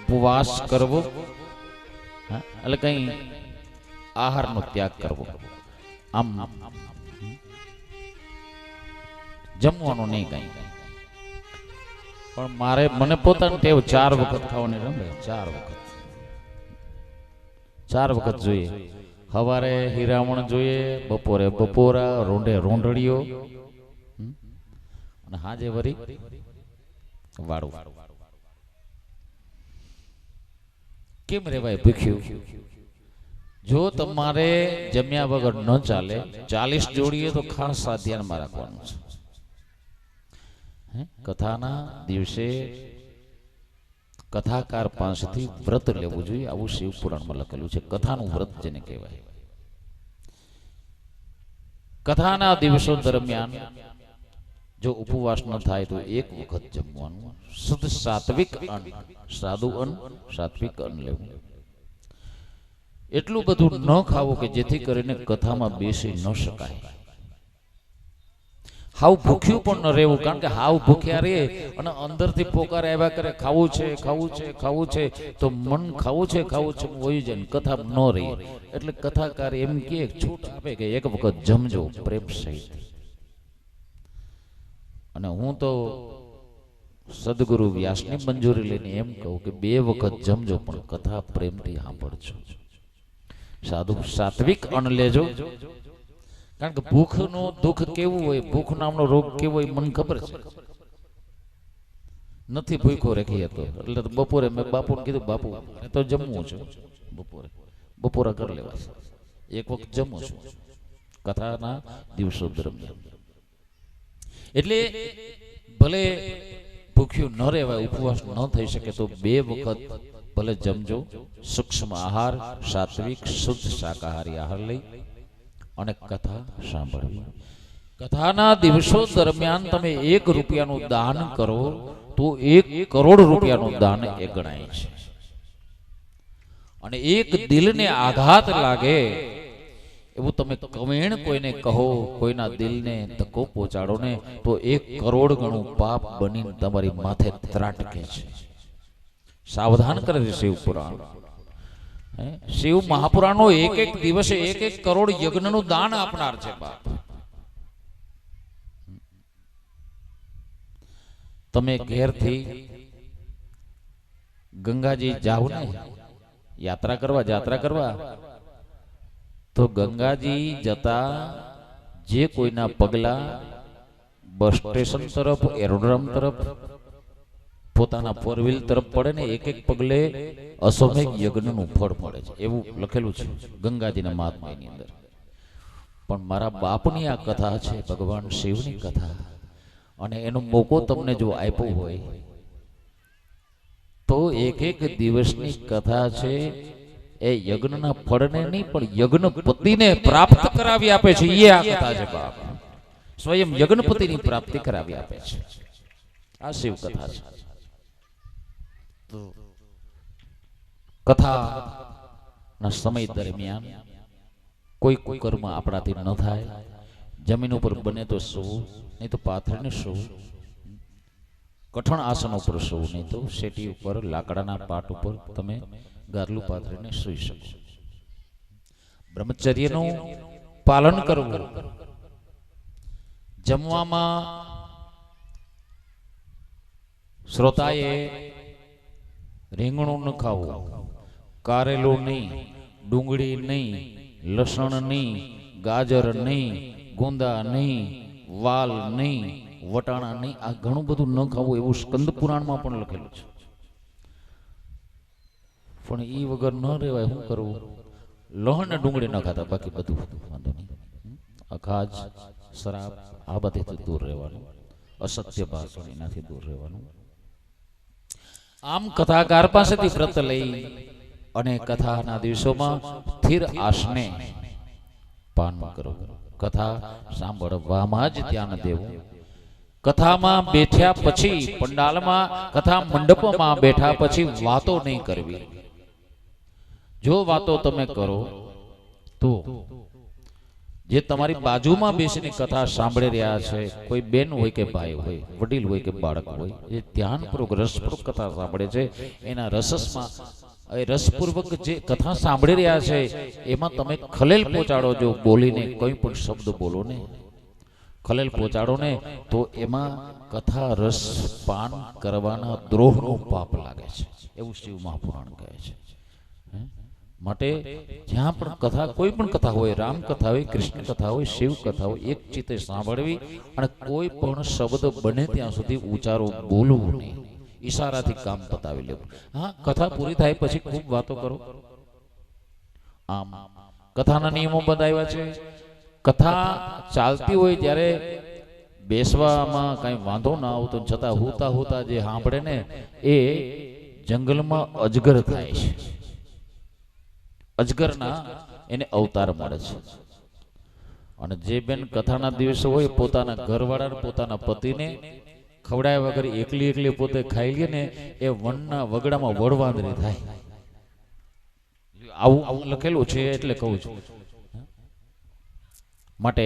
ઉપવાસ કરવો એટલે કઈ આહારનો ત્યાગ કરવો. આમ જમવાનું નહીં કઈ. પણ મને પોતાની ટેવ 4 વખત ખાવાની રમે. 4 વખત જોઈએ. સવારે હિરામણ જોઈએ, બપોરે બપોરા, રોંઢે રોંઢળીઓ અને હાજે વરી વાળું. કેમ રેવાય ભૂખ્યું? જો તમારે જમ્યા વગર ન ચાલે, 40 જોડીએ તો ખાસ આ ધ્યાનમાં રાખવાનું છે. કથાના દિવસે કથાકાર પાસેથી વ્રત લેવું જોઈએ. આવું શિવ પુરાણમાં લખેલું છે. કથાનું વ્રત જેને કહેવાય. કથાના દિવસો દરમિયાન જો ઉપવાસ ન થાય તો 1 વખત જમવાનું. શુદ્ધ સાત્વિક અન્ન, સાદું અન્ન, સાત્વિક અન્ન લેવું. એટલું બધું ન ખાવું કે જેથી કરીને કથામાં બેસી ન શકાય. હાવ ભૂખ્યું પણ ન રહેવું, કારણ કે હાવ ભૂખ્યા રહે અને અંદરથી પોકાર આવ્યા કરે ખાવું છે ખાવું છે ખાવું છે, તો મન ખાવું છે વહી જાય, કથા ન રહી. એટલે કથાકાર એમ કે છૂટ આપે કે 1 વખત જમજો પ્રેમ સહિત. અને હું તો સદગુરુ વ્યાસની મંજૂરી લઈને એમ કહું કે 2 વખત જમજો પણ કથા પ્રેમથી સાંભળજો. સાત્વિક અન્ન લેજો. કારણ કે ભૂખનું દુઃખ કેવું હોય, ભૂખ નામનો રોગ કેવો હોય મને ખબર છે. નથી ભૂખો રાખી હતો એટલે બપોરે મેં બાપુને કીધું, બાપુ તો જમવું છે, બપોરા કરી લેવા છે, 1 વખત જમું છું કથાના દિવસો દરમિયાન. એટલે ભલે ભૂખ્યું ન રહેવાય, ઉપવાસ ન થઈ શકે તો 2 વખત ભલે જમજો. સૂક્ષ્મ આહાર, સાત્વિક શુદ્ધ શાકાહારી આહાર લઈ અને કથા સાંભળવી. કથાના દિવસો દરમિયાન તમે 1 રૂપિયાનું દાન કરો તો 1 કરોડ રૂપિયાનું દાન એ ગણાય છે. અને 1 દિલને આઘાત લાગે એવું તમે કમેણ કોઈને કહો, કોઈના દિલને ધક્કો પહોંચાડો ને, તો 1 કરોડ ગણું પાપ બનીને તમારી માથે ત્રાટકે છે. સાવધાન કરે છે શિવ પુરાણ. શિવ મહાપુરાણનો 1 દિવસે 1 કરોડ યજ્ઞનું દાન આપનાર છે બાપ. તમે ઘેરથી ગંગાજી જાઓ ને યાત્રા કરવા, તો ગંગાજી જતા જે કોઈના પગલા બસ સ્ટેશન તરફ, એરોડ્રોમ તરફ, પોતાના 4 વ્હીલ તરફ પડે ને, 1 પગલે અશ્વમેઘ યજ્ઞનું ફળ મળે છે એવું લખેલું છે ગંગાજીના મહાત્માની અંદર. પણ મારા બાપની આ કથા છે, ભગવાન શિવની કથા, અને એનો મોકો તમને જો આપ્યો હોય તો 1 દિવસની કથા છે એ યજ્ઞના ફળને નહીં પણ યજ્ઞપતિને પ્રાપ્ત કરાવી આપે છે. એ આ કથા છે બાપ. સ્વયં યજ્ઞપતિની પ્રાપ્તિ કરાવી આપે છે. આ શિવ કથા છે. કથાના સમય દરમિયાન કોઈ કર્મ આપણાથી ન થાય. જમીન ઉપર બને તો સૂવું, નહીં તો પાથરીને સૂવું. કઠણ આસન ઉપર સૂવું, નહીં તો શેટી ઉપર, લાકડાના પાટ ઉપર તમે ગાદલું પાથરીને સૂઈ શકો. બ્રહ્મચર્યનું પાલન કરવું. જમવામાં શ્રોતાએ રીંગણું ન ખાવું, કારેલું નહીં, ડુંગળી નહીં, લસણ નહીં, ગાજર નહીં, ગુંદા નહીં, વાલ નહીં, વટાણા નહીં. આ ઘણું બધું ન ખાવું એવું સ્કંદ પુરાણમાં પણ લખેલું છે. પણ એ વગર ન રહેવાય. શું કરવું? લહણ ને ડુંગળી ન ખાતા, બાકી બધું વાંધો નહીં. અખાજ, શરાબ આ બધીથી દૂર રહેવાનું. અસત્ય ભાષણ એનાથી દૂર રહેવાનું. આમ કથાકાર પાસેથી વ્રત લઈ અને કથાના દિવસોમાં સ્થિર આસને પાન કરો. કથા સાંભળવામાં જ ધ્યાન દેવું. કથામાં બેઠ્યા પછી પંડાલમાં કથા મંડપમાં બેઠા પછી વાતો નહીં કરવી. જો વાતો તમે કરો તો જે તમારી બાજુમાં બેસીને કથા સાંભળી રહ્યા છે, કોઈ બેન હોય કે ભાઈ હોય, વડીલ હોય કે બાળક હોય, જે ધ્યાનપૂર્વક રસપૂર્વક કથા સાંભળે છે, એના રસપૂર્વક જે કથા સાંભળી રહ્યા છે એમાં તમે ખલેલ પહોંચાડો. જો બોલીને કોઈ પણ શબ્દ બોલો ને, ખલેલ પહોંચાડો ને, તો એમાં કથા રસ પાન કરવાના દ્રોહનું પાપ લાગે છે, એવું શિવ મહાપુરાણ કહે છે. માટે જ્યાં પણ કથા, કોઈ પણ કથા હોય, રામ કથા હોય, કૃષ્ણ કથા હોય, શિવ કથા હોય, એક ચિત્તે સાંભળવી અને કોઈ પણ શબ્દ બને ત્યાં સુધી ઉચ્ચારો બોલવું નહીં. ઈશારાથી કામ પતાવી લેવું. હા, કથા પૂરી થાય પછી ખૂબ વાતો કરો. આમ કથાના નિયમો બતાવ્યા છે. કથા ચાલતી હોય ત્યારે બેસવામાં કઈ વાંધો ના આવતો, છતાં હોતા હોતા જે સાંભળે ને એ જંગલમાં અજગર થાય છે. અજગરના એને અવતાર મળે છે. અને જે બેન કથાના દિવસે હોય પોતાના ઘરવાળાને, પોતાના પતિને ખવડાયા વગર એકલી એકલી પોતે ખાઈ લે ને, એ વનના વગડામાં વડવાંદરી થાય. આવું લખેલું છે એટલે કહું છું. માટે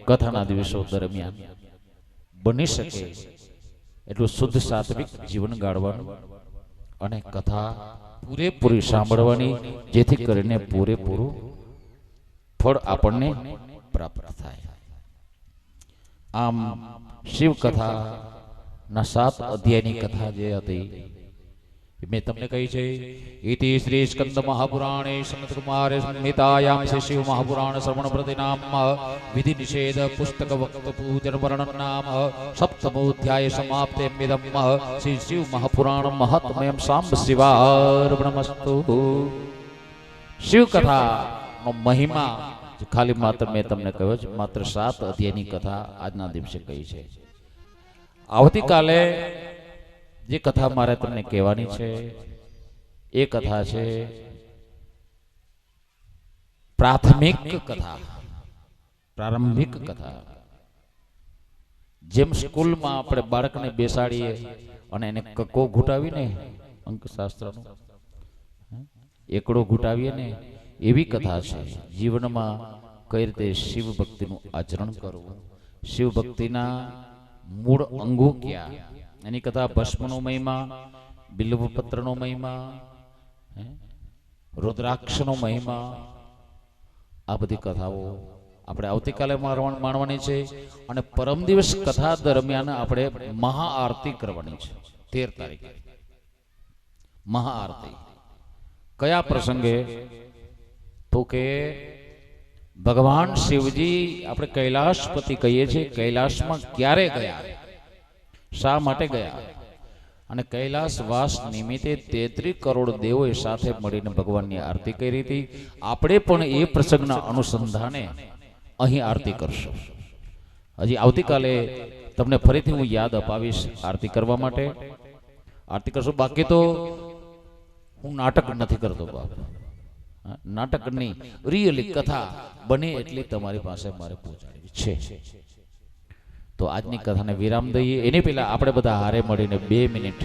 કથાના દિવસો દરમિયાન બની શકે એટલું શુદ્ધ સાત્વિક જીવન ગાળવાનું અને કથા પૂરેપૂરી સાંભળવાની, જેથી કરીને પૂરેપૂરું ફળ આપણને પ્રાપ્ત થાય. આમ શિવ કથાના 7 અધ્યાયની કથા જે હતી મેં તમને કહી છે. ઇતિ શ્રી સ્કંદ મહાપુરાણે સનત કુમારે સંહિતાયામ શિવ મહાપુરાણ શ્રવણ પ્રતિનામ વિધિ નિષેધ પુસ્તક વક્ત પૂજન વર્ણન નામ સપ્તમોધ્યાય સમાપ્તે મિદમ શ્રી શિવ મહાપુરાણ મહાત્મ્યમ સાંબ શિવાર્પણમસ્તુ. શિવ કથાનો મહિમા ખાલી માત્ર મેં તમને કહ્યો છે, માત્ર 7 અધ્યાયની કથા આજના દિવસે કહી છે. આવતીકાલે જે કથા મારે તમને કહેવાની છે એ કથા છે પ્રાથમિક કથા, પ્રારંભિક કથા. જેમ સ્કૂલમાં આપણે બાળકને બેસાડીએ અને એને કક્કો ઘૂંટાવીને, અંકશાસ્ત્રનો એકડો ઘૂંટાવીએ ને, એવી કથા છે. જીવનમાં કઈ રીતે શિવ ભક્તિનું આચરણ કરવું, શિવ ભક્તિના મૂળ અંગો ક્યાં, એની કથા. ભસ્મનો મહિમા, બિલ્વપત્રનો મહિમા, રુદ્રાક્ષનો મહિમા, આ બધી કથાઓ આપણે આવતીકાલે માણવાની છે. અને પરમ દિવસ કથા દરમિયાન આપણે મહાઆરતી કરવાની છે. 13 તારીખે મહાઆરતી. કયા પ્રસંગે? તો કે ભગવાન શિવજી આપણે કૈલાશપતિ કહીએ છીએ, કૈલાશમાં ક્યારે ગયા, શા માટે ગયા, અને કૈલાસ વાસ નિમિત્તે 33 કરોડ દેવોએ સાથે મળીને ભગવાનની આરતી કરી હતી. આપણે પણ એ પ્રસંગના અનુસંધાને અહીં આરતી કરશું. હજી આવતીકાલે તમને ફરીથી હું યાદ અપાવીશ આરતી કરવા માટે. આરતી કરશું. બાકી તો હું નાટક નથી કરતો બાપ, નાટકની રિયલી કથા બને એટલી તમારી પાસે મારે પહોંચાડવી છે. તો આજની કથાને વિરામ દઈએ. એની પહેલા આપણે બધા હારે મળીને 2 મિનિટ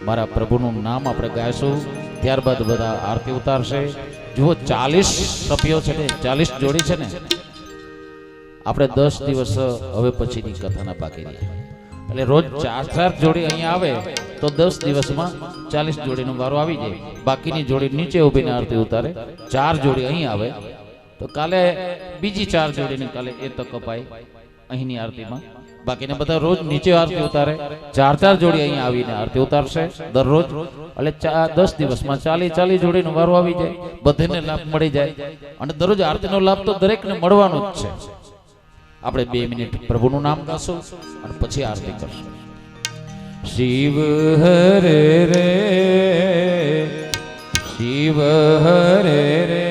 મારા પ્રભુનું નામ આપણે ગાઈશું. ત્યારબાદ બધા આરતી ઉતારશે. જુઓ 40 સભ્યો છે ને, 40 જોડી છે ને. આપણે 10 દિવસ હવે પછીની કથાના બાકી રહ્યા. એટલે રોજ 4 જોડી અહીંયા આવે તો 10 દિવસમાં 40 જોડીનો વારો આવી જાય. બાકીની જોડી નીચે ઊભીને આરતી ઉતારે. 4 જોડી અહીં આવે તો કાલે બીજી 4 જોડીને કાલે એ તક અપાય અહીંની આરતીમાં. બાકીને બધા રોજ નીચે આરતી ઉતારે. 4 જોડી અહીંયા આવીને આરતી ઉતારશે દરરોજ. એટલે 10 દિવસમાં 40 જોડીનો વારો આવી જાય. બધાને લાભ મળી જાય. અને દરરોજ આરતીનો લાભ તો દરેકને મળવાનો જ છે. આપણે 2 મિનિટ પ્રભુનું નામ ગાશું અને પછી આરતી કરશું. શિવ હરે રે, શિવ હરે રે,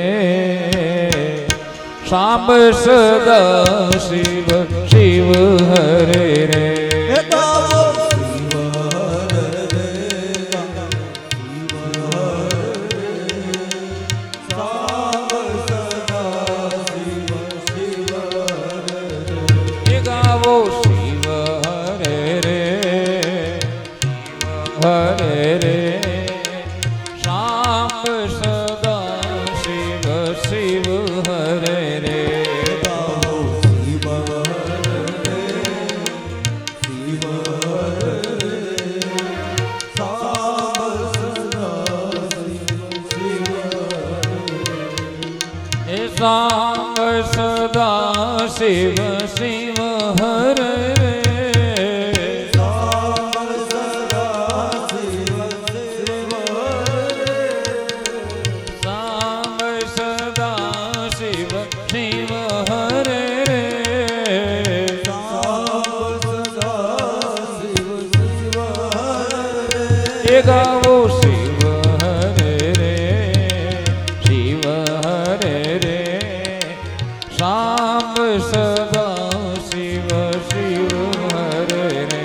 સાંબ સદા શિવ, શિવ હરે રે. હરે રે શાંબ સદા શિવ શિવ હરે રે ગાઓ શિવ હરે શિવ હરે સાંબ સદા શિવ શિવ એ શાંબ સદા શિવ શિવ હરે રે શાંબ સદા શિવ શિવ હરે રે એ ગાવો શિવ હરે રે શિવ હરે રે શાંબ સદા શિવ શિવ હરે રે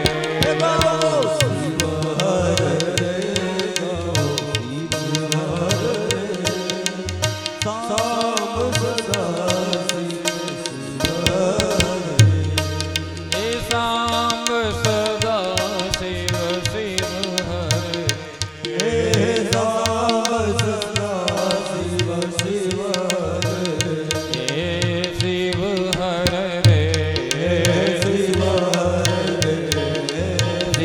એ શાંબ સદા શિવ શિવ હરે એ શિવ હરે રે શિવ હરે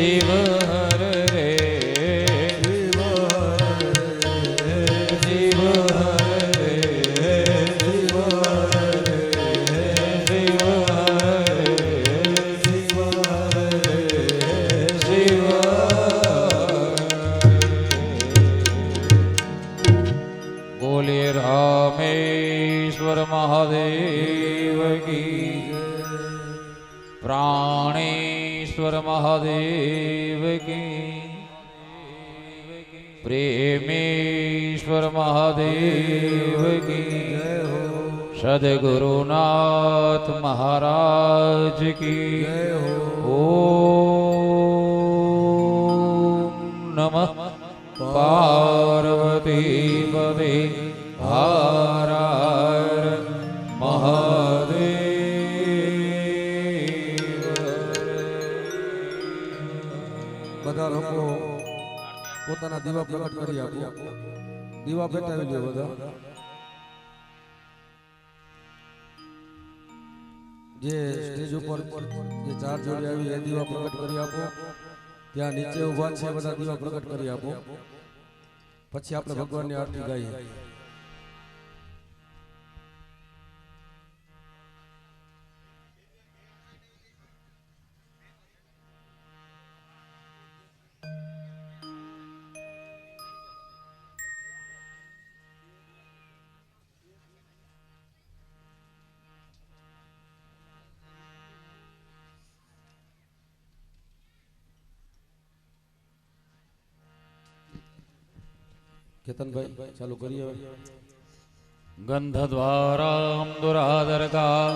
રે શિવ હરે બોલે રામેશ્વર મહાદેવ કી પ્રાણેશ્વર મહાદેવ કી પ્રેમેશ્વર મહાદેવ કી સદગુરુનાથ મહારાજ કી ઓમ નમઃ પાર્વતી પદે હર હર મહાદેવ બધા લોકો પોતાના દીવા પ્રગટ કરી આપો. દીવા પ્રગટાવી લો બધા. જે સ્ટેજ ઉપર જે ચાર જોડી આવી એ દીવા પ્રગટ કરી આપો. ત્યાં નીચે ઊભા છે બધા દીવા પ્રગટ કરી આપો. પછી આપણે ભગવાનની આરતી ગાઈએ. કેતનભાઈ ચાલુ કરીએ. ગંધદ્વારામ દુરાદરકા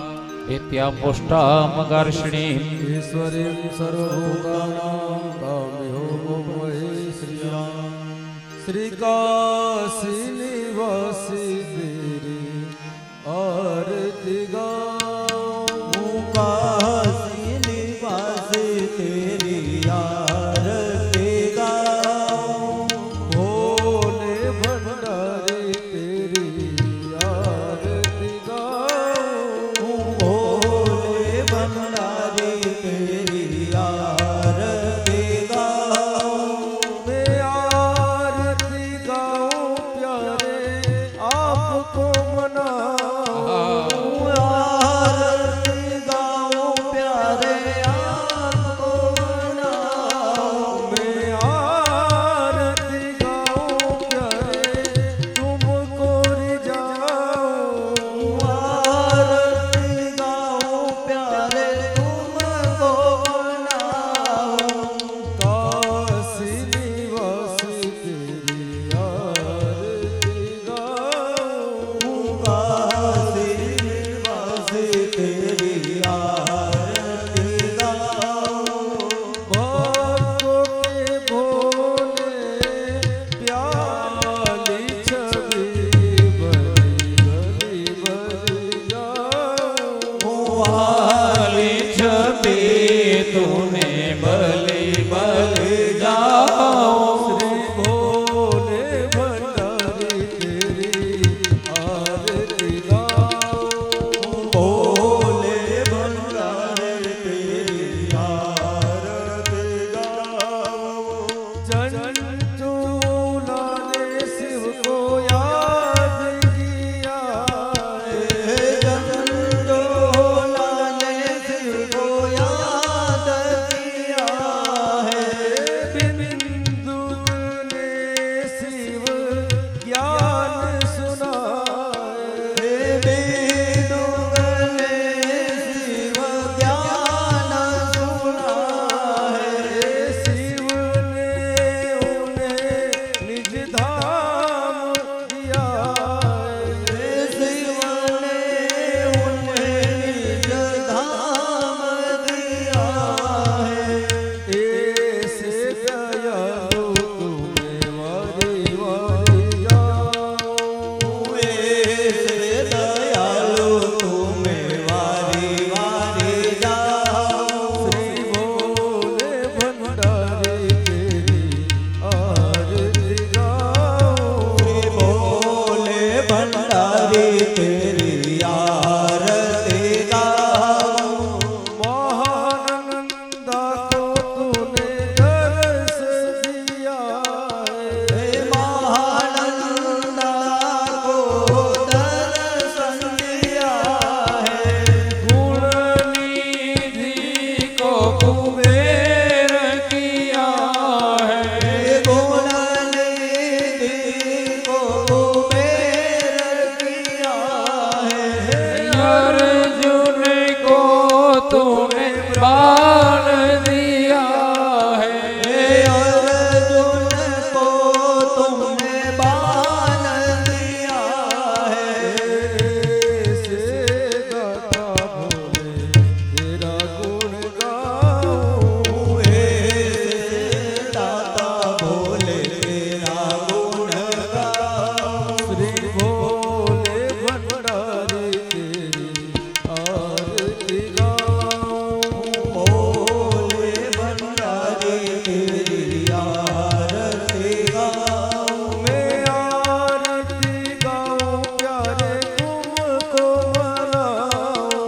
નિત્યામ પુષ્ટામ કર્ષિણીમ ઈશ્વરીમ સર્વભૂતાનાં તામ્યો મહેશ્રિયાં શ્રીકાશી નિવાસી તેરી આરતી ગાઉં. કાશી નિવાસે તેરી આરતી ગાઉં. ભોલે ભંડારી તેરી આરતી ગાઉં. ભોલે ભંડારી તેરી આરતી ગાઉં. मैं आरती गाऊं प्यारे चंचूला ने शिव को याद किया चंचूला ने शिव को याद किया है बिंदु ने शिव ज्ञान सुनाए बिंदु ने शिव ज्ञान सुनाए शिव ने उन्हें निज धाम दिया शिव ने उन्हें निज धाम दिया है ऐसे दयालु तुम्हें वारी वारी जाऊं ऐसे दयालु तुम्हें वारी वारी जाऊं श्री भोले भंडारी तेरी आरती गाऊं बोले भंडारी तेरी आरती गाऊं महानंदा को तूने दर्श दिया हे महानंदा को दर्शन दिया है गुणनिधि को कुबेर किया है गुणनिधि को कुबेर किया है अर्जुन को तूने बाण दिया है अर्जुन को तुमने बाण दिया है ऐसे गाथा भोले तेरा गुण गाऊं दाता भोले तेरा गुण गाऊं श्री भोले भंडारी तेरी आरती गाऊं भोले भंडारी तेरी आरती गाऊं मैं आरती गाऊं प्यारे तुमको मनाऊं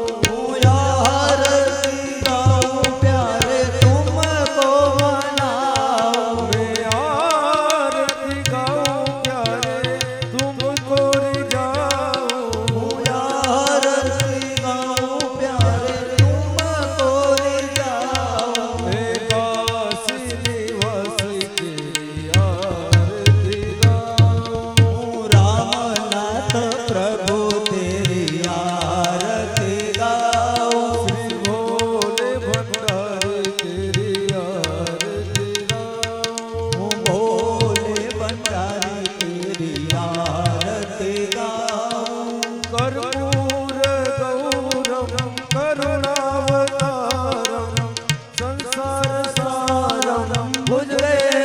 आरती गाऊं प्यारे तुमको मनाऊं मैं आरती गाऊं प्यारे तुमको रिझाऊं आरती गाऊं प्यारे तुमको रिझाऊं मैं काशी निवासी तेरी आरती गाऊं रामनाथ प्रभु तेरी आरती गाऊं श्री भोले भंडारी तेरी आरती गाऊं भोले भंडारी तेरी आरती गाऊं कर्पूर गौरम करुणावतारम संसार सारम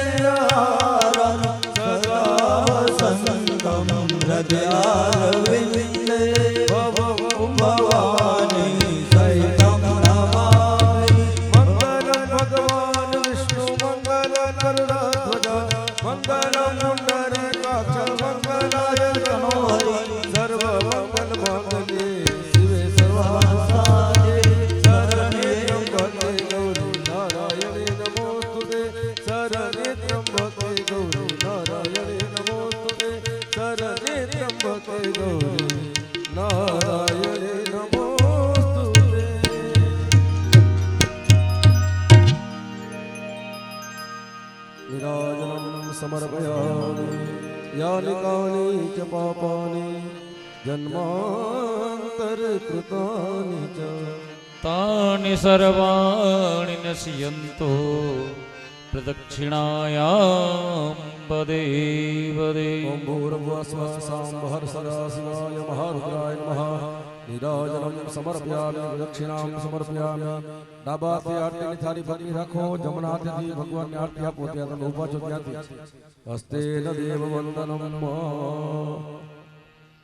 भुजगेन्द्रहारं सदा वसन्तं हृदयारविन्दे भवानी सहितं नमामि मंगलम भगवान विष्णु मंगलम करुणाध्वजा मंगलम पुंडरीकाक्ष मंगलाय तनोहरि सर्व मंगल मांगल्ये शिवे सर्वार्थसाधिके शरण्ये त्र्यंबके गौरी नारायणे नमोस्तुते शरण्ये त्र्यंबके गौरी नारायणे नमोस्तुते शरण्ये त्र्यंबके गौरी नारायणे नमोस्तुते निराजनं समर्पयामि यानि कानि च पापानि जन्मान्तरकृतानि च तानि सर्वाणि नश्यन्तो प्रदक्षिणायां पदे पदे ॐ भूर्भुवस्वः साम्बः सदा शिवाय महारुद्राय नमः निराजनं समर्पयामि दक्षिणां समर्पयामि ડાબા હાથે આરતીની થાળી પકડી રાખો જમણા હાથેથી ભગવાનને આરતી આપો ત્યાં તમે ઊભા છો ત્યાંથી હસ્તે ન દેવ વંદનમ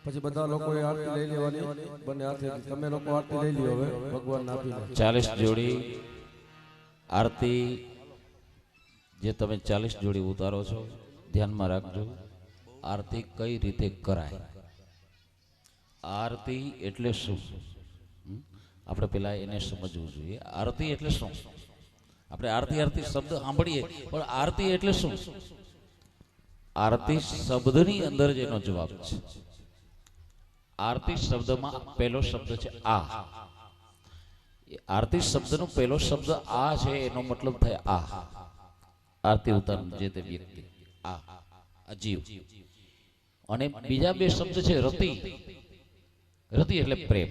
પછી બધા લોકોએ આરતી લઈ લેવાની બંને હાથેથી તમે લોકો આરતી લઈ લ્યો હવે ભગવાનને આપી દો 40 જોડી આરતી જે તમે 40 જોડી ઉતારો છો ધ્યાનમાં રાખજો આરતી કઈ રીતે કરાય આરતી એટલે શું આપણે પેલા એને સમજવું જોઈએ આરતી એટલે શું આપણે આરતી આરતી શબ્દ સાંભળીએ પણ આરતી એટલે શું? આરતી શબ્દની અંદર જ એનો જવાબ છે. આરતી શબ્દમાં પહેલો શબ્દ છે આ. આરતી શબ્દનો પહેલો શબ્દ આ છે, એનો મતલબ થાય આ. આરતી ઉતાર જે તે વ્યક્તિ આ જીવ. અને બીજા બે શબ્દ છે રતિ. રતિ એટલે પ્રેમ.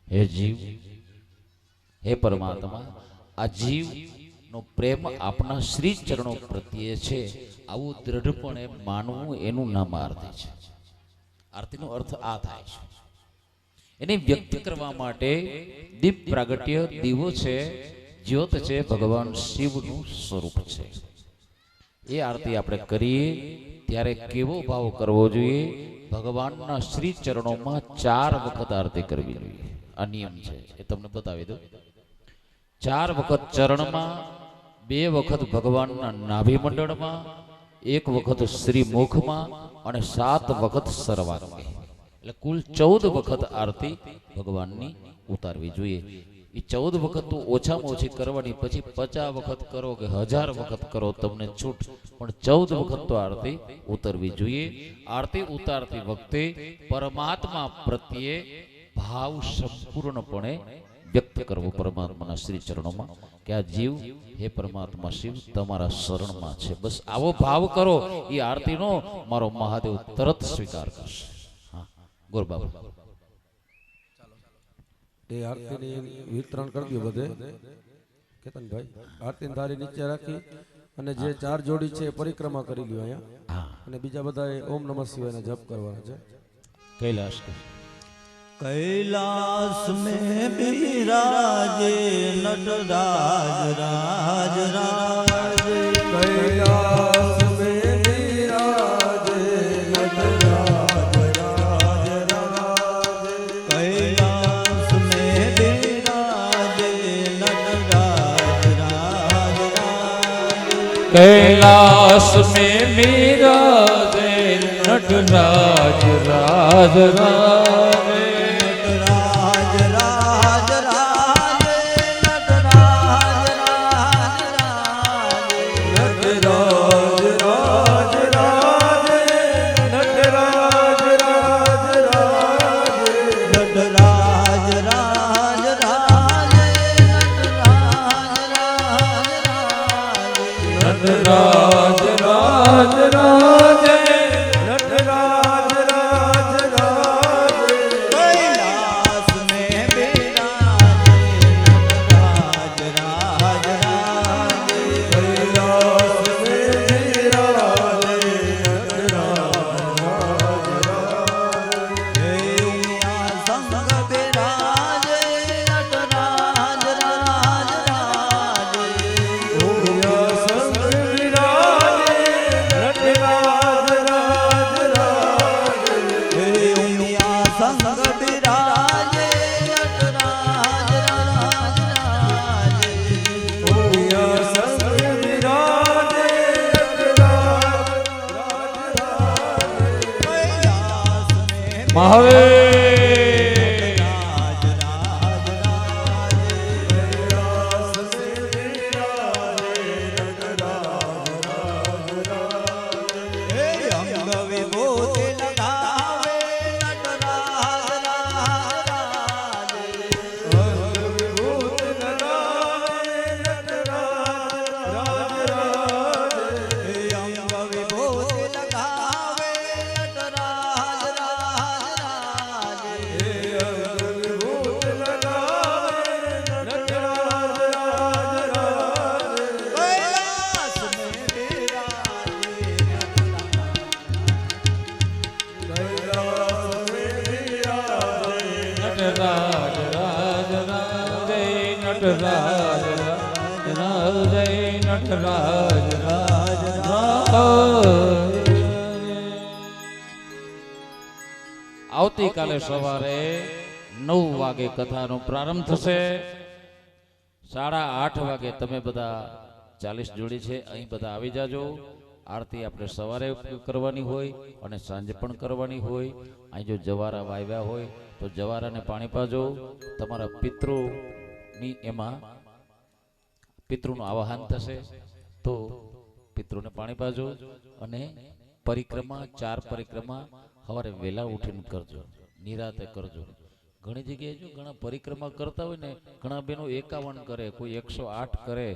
હે જીવ, હે પરમાત્મા, આ જીવ નો પ્રેમ આપના શ્રી ચરણો પ્રત્યે છે, આવું દ્રઢપણે માનવું એનું નામ આરતી છે. આરતીનો અર્થ આ થાય છે. એને વ્યક્ત કરવા માટે દીપ પ્રાગટ્ય દીવો છે, જ્યોત છે, ભગવાન શિવનું સ્વરૂપ છે. એ આરતી આપણે કરીએ ત્યારે કેવો ભાવ કરવો જોઈએ? ભગવાનના શ્રી ચરણોમાં 4 વખત આરતી કરવી જોઈએ. આ નિયમ છે, એ તમને બતાવી દઉં. 4 વખત ચરણમાં, 2 વખત ભગવાનના નાભી મંડળમાં, 1 વખત શ્રી મુખમાં અને 7 વખત સર્વાંગે. એટલે કુલ 14 વખત આરતી ભગવાનની ઉતારવી જોઈએ. એ 14 વખત તો ઓછામાં ઓછી કરવાની, પછી 50 વખત કરો કે 1000 વખત કરો તમને છૂટ, પણ 14 વખત તો આરતી ઉતરવી જોઈએ. આરતી ઉતારતી વખતે પરમાત્મા પ્રત્યે ભાવ સંપૂર્ણપણે વ્યક્ત કરવો પરમાત્માના શ્રી ચરણોમાં કે આ જીવ હે પરમાત્મા શિવ તમારા શરણમાં છે. બસ આવો ભાવ કરો, એ આરતીનો મારો મહાદેવ તરત સ્વીકાર કરશે. હા, ગોરબાબુ એ આરતીની વિતરણ કરી દો બધે. કેતનભાઈ આરતીની થાળી નીચે રાખી અને જે 4 જોડી છે એ પરિક્રમા કરી લ્યો અહીંયા. અને બીજા બધા ઓમ નમઃ શિવાયના જપ કરવાના છે. કૈલાશ कैलाश में बिराजे नटराज राज राज। कैलाश में बिराजे नटराज राज राज। कैलाश में बिराजे नटराज राज राज। कैलाश में बिराजे नटराज राज राज। राज राज राज नटराज राज राज। कैलाश में बिराजे नटराज राज राज। कैलाश में बिराजे नटराज राज राज। हे उमिया संग बिराजे नटराज राज राज। उमिया संग बिराजे नटराज राज राज। हे उमिया संग बिराजे नटराज राज राज। उमिया संग बिराजे नटराज राज राज। कैलाश में महावीर राज राज राज। कैलाश में बिराजे नटराज राज राज। हे अंग विभूति लगावे नटराज राज राज। अंग विभूति लगावे नटराज राज राज। हे अंग विभूति लगावे नटराज राज राज। हे अंग विभूति लगावे नटराज राज राज। कैलाश में बिराजे कैलाश में बिराजे नटराज राज राज। नटराज राज राज। नटराज राज राज। આવતીકાલે સવારે 9 વાગે કથાનો પ્રારંભ થશે. 8:30 વાગે તમે બધા 40 જોડી છે અહીં બધા આવી જાજો. આરતી આપણે સવારે કરવાની હોય અને સાંજે પણ કરવાની હોય. અહીં જો જવારા વાવ્યા હોય તો જવારાને પાણી પાજો. તમારા પિતૃની એમાં પિતૃનું આવાહન થશે તો પિતૃને પાણી પાજો અને પરિક્રમા 4 પરિક્રમા સવારે વહેલા ઉઠીને કરજો, નિરાતે કરજો. ઘણી જગ્યાએ જો ઘણા પરિક્રમા કરતા હોય ને, ઘણા બહેનો 51 કરે, કોઈ 108 કરે,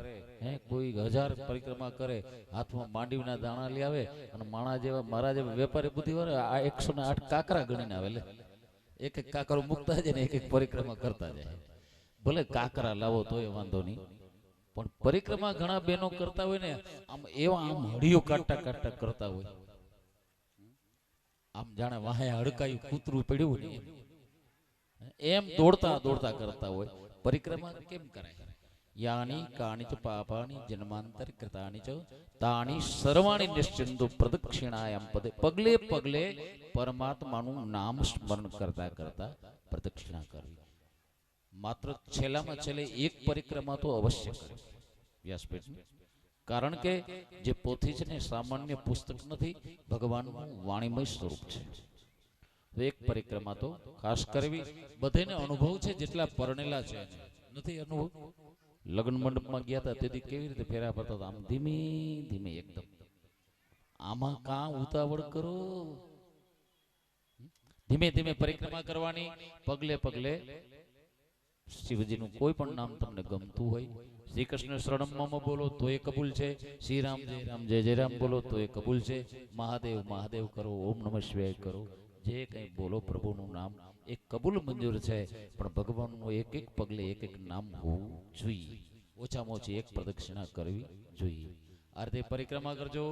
કોઈ 1000 પરિક્રમા કરે, હાથમાં માંડવીના દાણા લઈ આવે અને મારા જેવા વેપારી બુદ્ધિ વાળા આ 108 કાકરા ગણીને આવે. લે એક એક કાકરો મૂકતા જાય ને એક એક પરિક્રમા કરતા જાય. ભલે કાકરા લાવો તોય વાંધો નહીં, પણ પરિક્રમા ઘણા બહેનો કરતા હોય ને, આમ એવા આમ હળિયો કાઢતા કાઢતા કરતા હોય, આમ જાણે વાહે હડકાયું કૂતરું પડ્યું ને એમ દોડતા દોડતા કરતા હોય. પરિક્રમા કેમ કરાય? યાની કાનિચ પાપાની જન્માંતર કૃતાની ચ તાની સર્વાણી નિશ્ચિંદુ પ્રદક્ષિણાયામ પદે. પગલે પગલે પરમાત્માનું નામ સ્મરણ કરતા કરતા પ્રદક્ષિણા કરવી. માત્ર છેલ્લામાં છેલ્લે એક પરિક્રમા તો અવશ્ય કરે વ્યાસપીઠની. કારણ કે જે પોથી છે ને સામાન્ય પુસ્તક નથી, ભગવાનનું વાણીમય સ્વરૂપ છે. તો એક પરિક્રમા તો ખાસ કરવી. બધાને અનુભવ છે, જેટલા પરણેલા છે નથી અનુભવ. લગ્ન મંડપમાં ગયા હતા તેથી કેવી રીતે ફેરા પડતા હતા, આમ ધીમે ધીમે એકદમ. આમાં કાં ઉતાવળ કરો, ધીમે ધીમે પરિક્રમા કરવાની. પગલે પગલે શિવજીનું કોઈ પણ નામ તમને ગમતું હોય, શ્રી કૃષ્ણ શરણમમાં બોલો તો એ કબૂલ છે, શ્રી રામ જય જય રામ બોલો તો એ કબૂલ છે, મહાદેવ મહાદેવ કરો, ઓમ નમઃ શિવાય કરો, જે કંઈ બોલો પ્રભુનું નામ એ કબૂલ મંજૂર છે. પણ ભગવાનનું એક એક પગલે એક એક નામ હોવું જોઈએ. ઓછામાં ઓછી એક પ્રદક્ષિણા કરવી જોઈએ. આ રીતે પરિક્રમા કરજો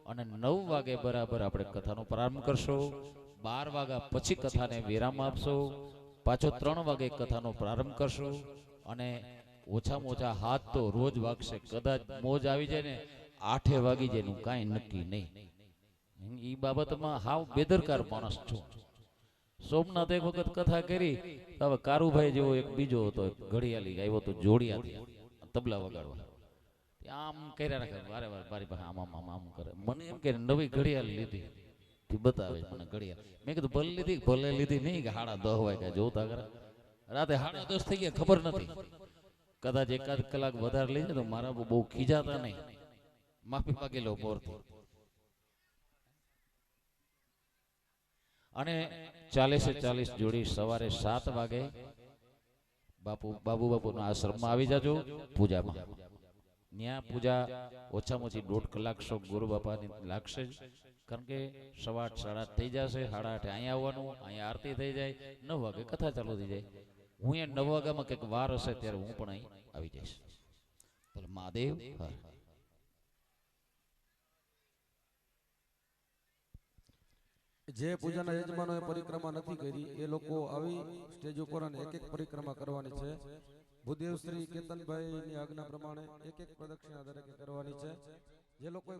અને 9 વાગે બરાબર આપણે કથાનો પ્રારંભ કરશો. 12 વાગ્યા પછી કથાને વિરામ આપશો. પાછો 3 વાગે કથાનો પ્રારંભ કરશો અને ઓછામાં ઓછા હાથ તો રોજ વાગશે. કદાચ મોજ આવી જાય ને 8 વાગી જાય એનું કાંઈ નક્કી નહીં. એ બાબતમાં હાવ બેદરકાર માણસ છું. સોમનાથ એક વખત કથા કરી, હવે કારુભાઈ જેવો એક બીજો હતો, ઘડિયાળી આવ્યો તો જોડિયાથી તબલા વગાડવા. આમ કર્યા રાખે વારે વાર બારી પાસે આમ આમ આમ કરે. મને એમ કે નવી ઘડિયાળ લીધી, બતાવે મને ઘડિયાળ. મેં કીધું ભલે લીધી, ભલે લીધી નહીં, કે 10:30 વાગ્યા જોતા કરે. રાતે 10:30 થઈ ગયા ખબર નથી. કદાચ એકાદ કલાક વધારે લઈ જાય તો મારા બહુ ખીજાતા નહીં, માફી માગી લો મોરથી. અને 40 જોડી સવારે 7 વાગે બાબુના આશ્રમમાં આવી જાજો પૂજામાં. ત્યાં પૂજા ઓછામાં ઓછી 1.5 કલાક ગુરુ બાપાની લાગશે. કારણ કે 8:30 સાડા 8 થઈ જશે. 8:30 અહીંયા આવવાનું, અહીંયા આરતી થઈ જાય, 9 વાગે કથા ચાલુ થઈ જાય. હું એ 9 વાગ્યામાં કંઈક વાર હશે ત્યારે હું પણ અહીં આવી જઈશ. બોલો મહાદેવ હર. જે પૂજાના યજમાનોએ પરિક્રમા નથી કરી એ લોકો આવી સ્ટેજ ઉપર અને એક એક પરિક્રમા કરવાની છે. ભૂદેવ શ્રી કેતનભાઈની આજ્ઞા પ્રમાણે એક એક પ્રદક્ષિણા દરેકે કરવાની છે. જે લોકોએ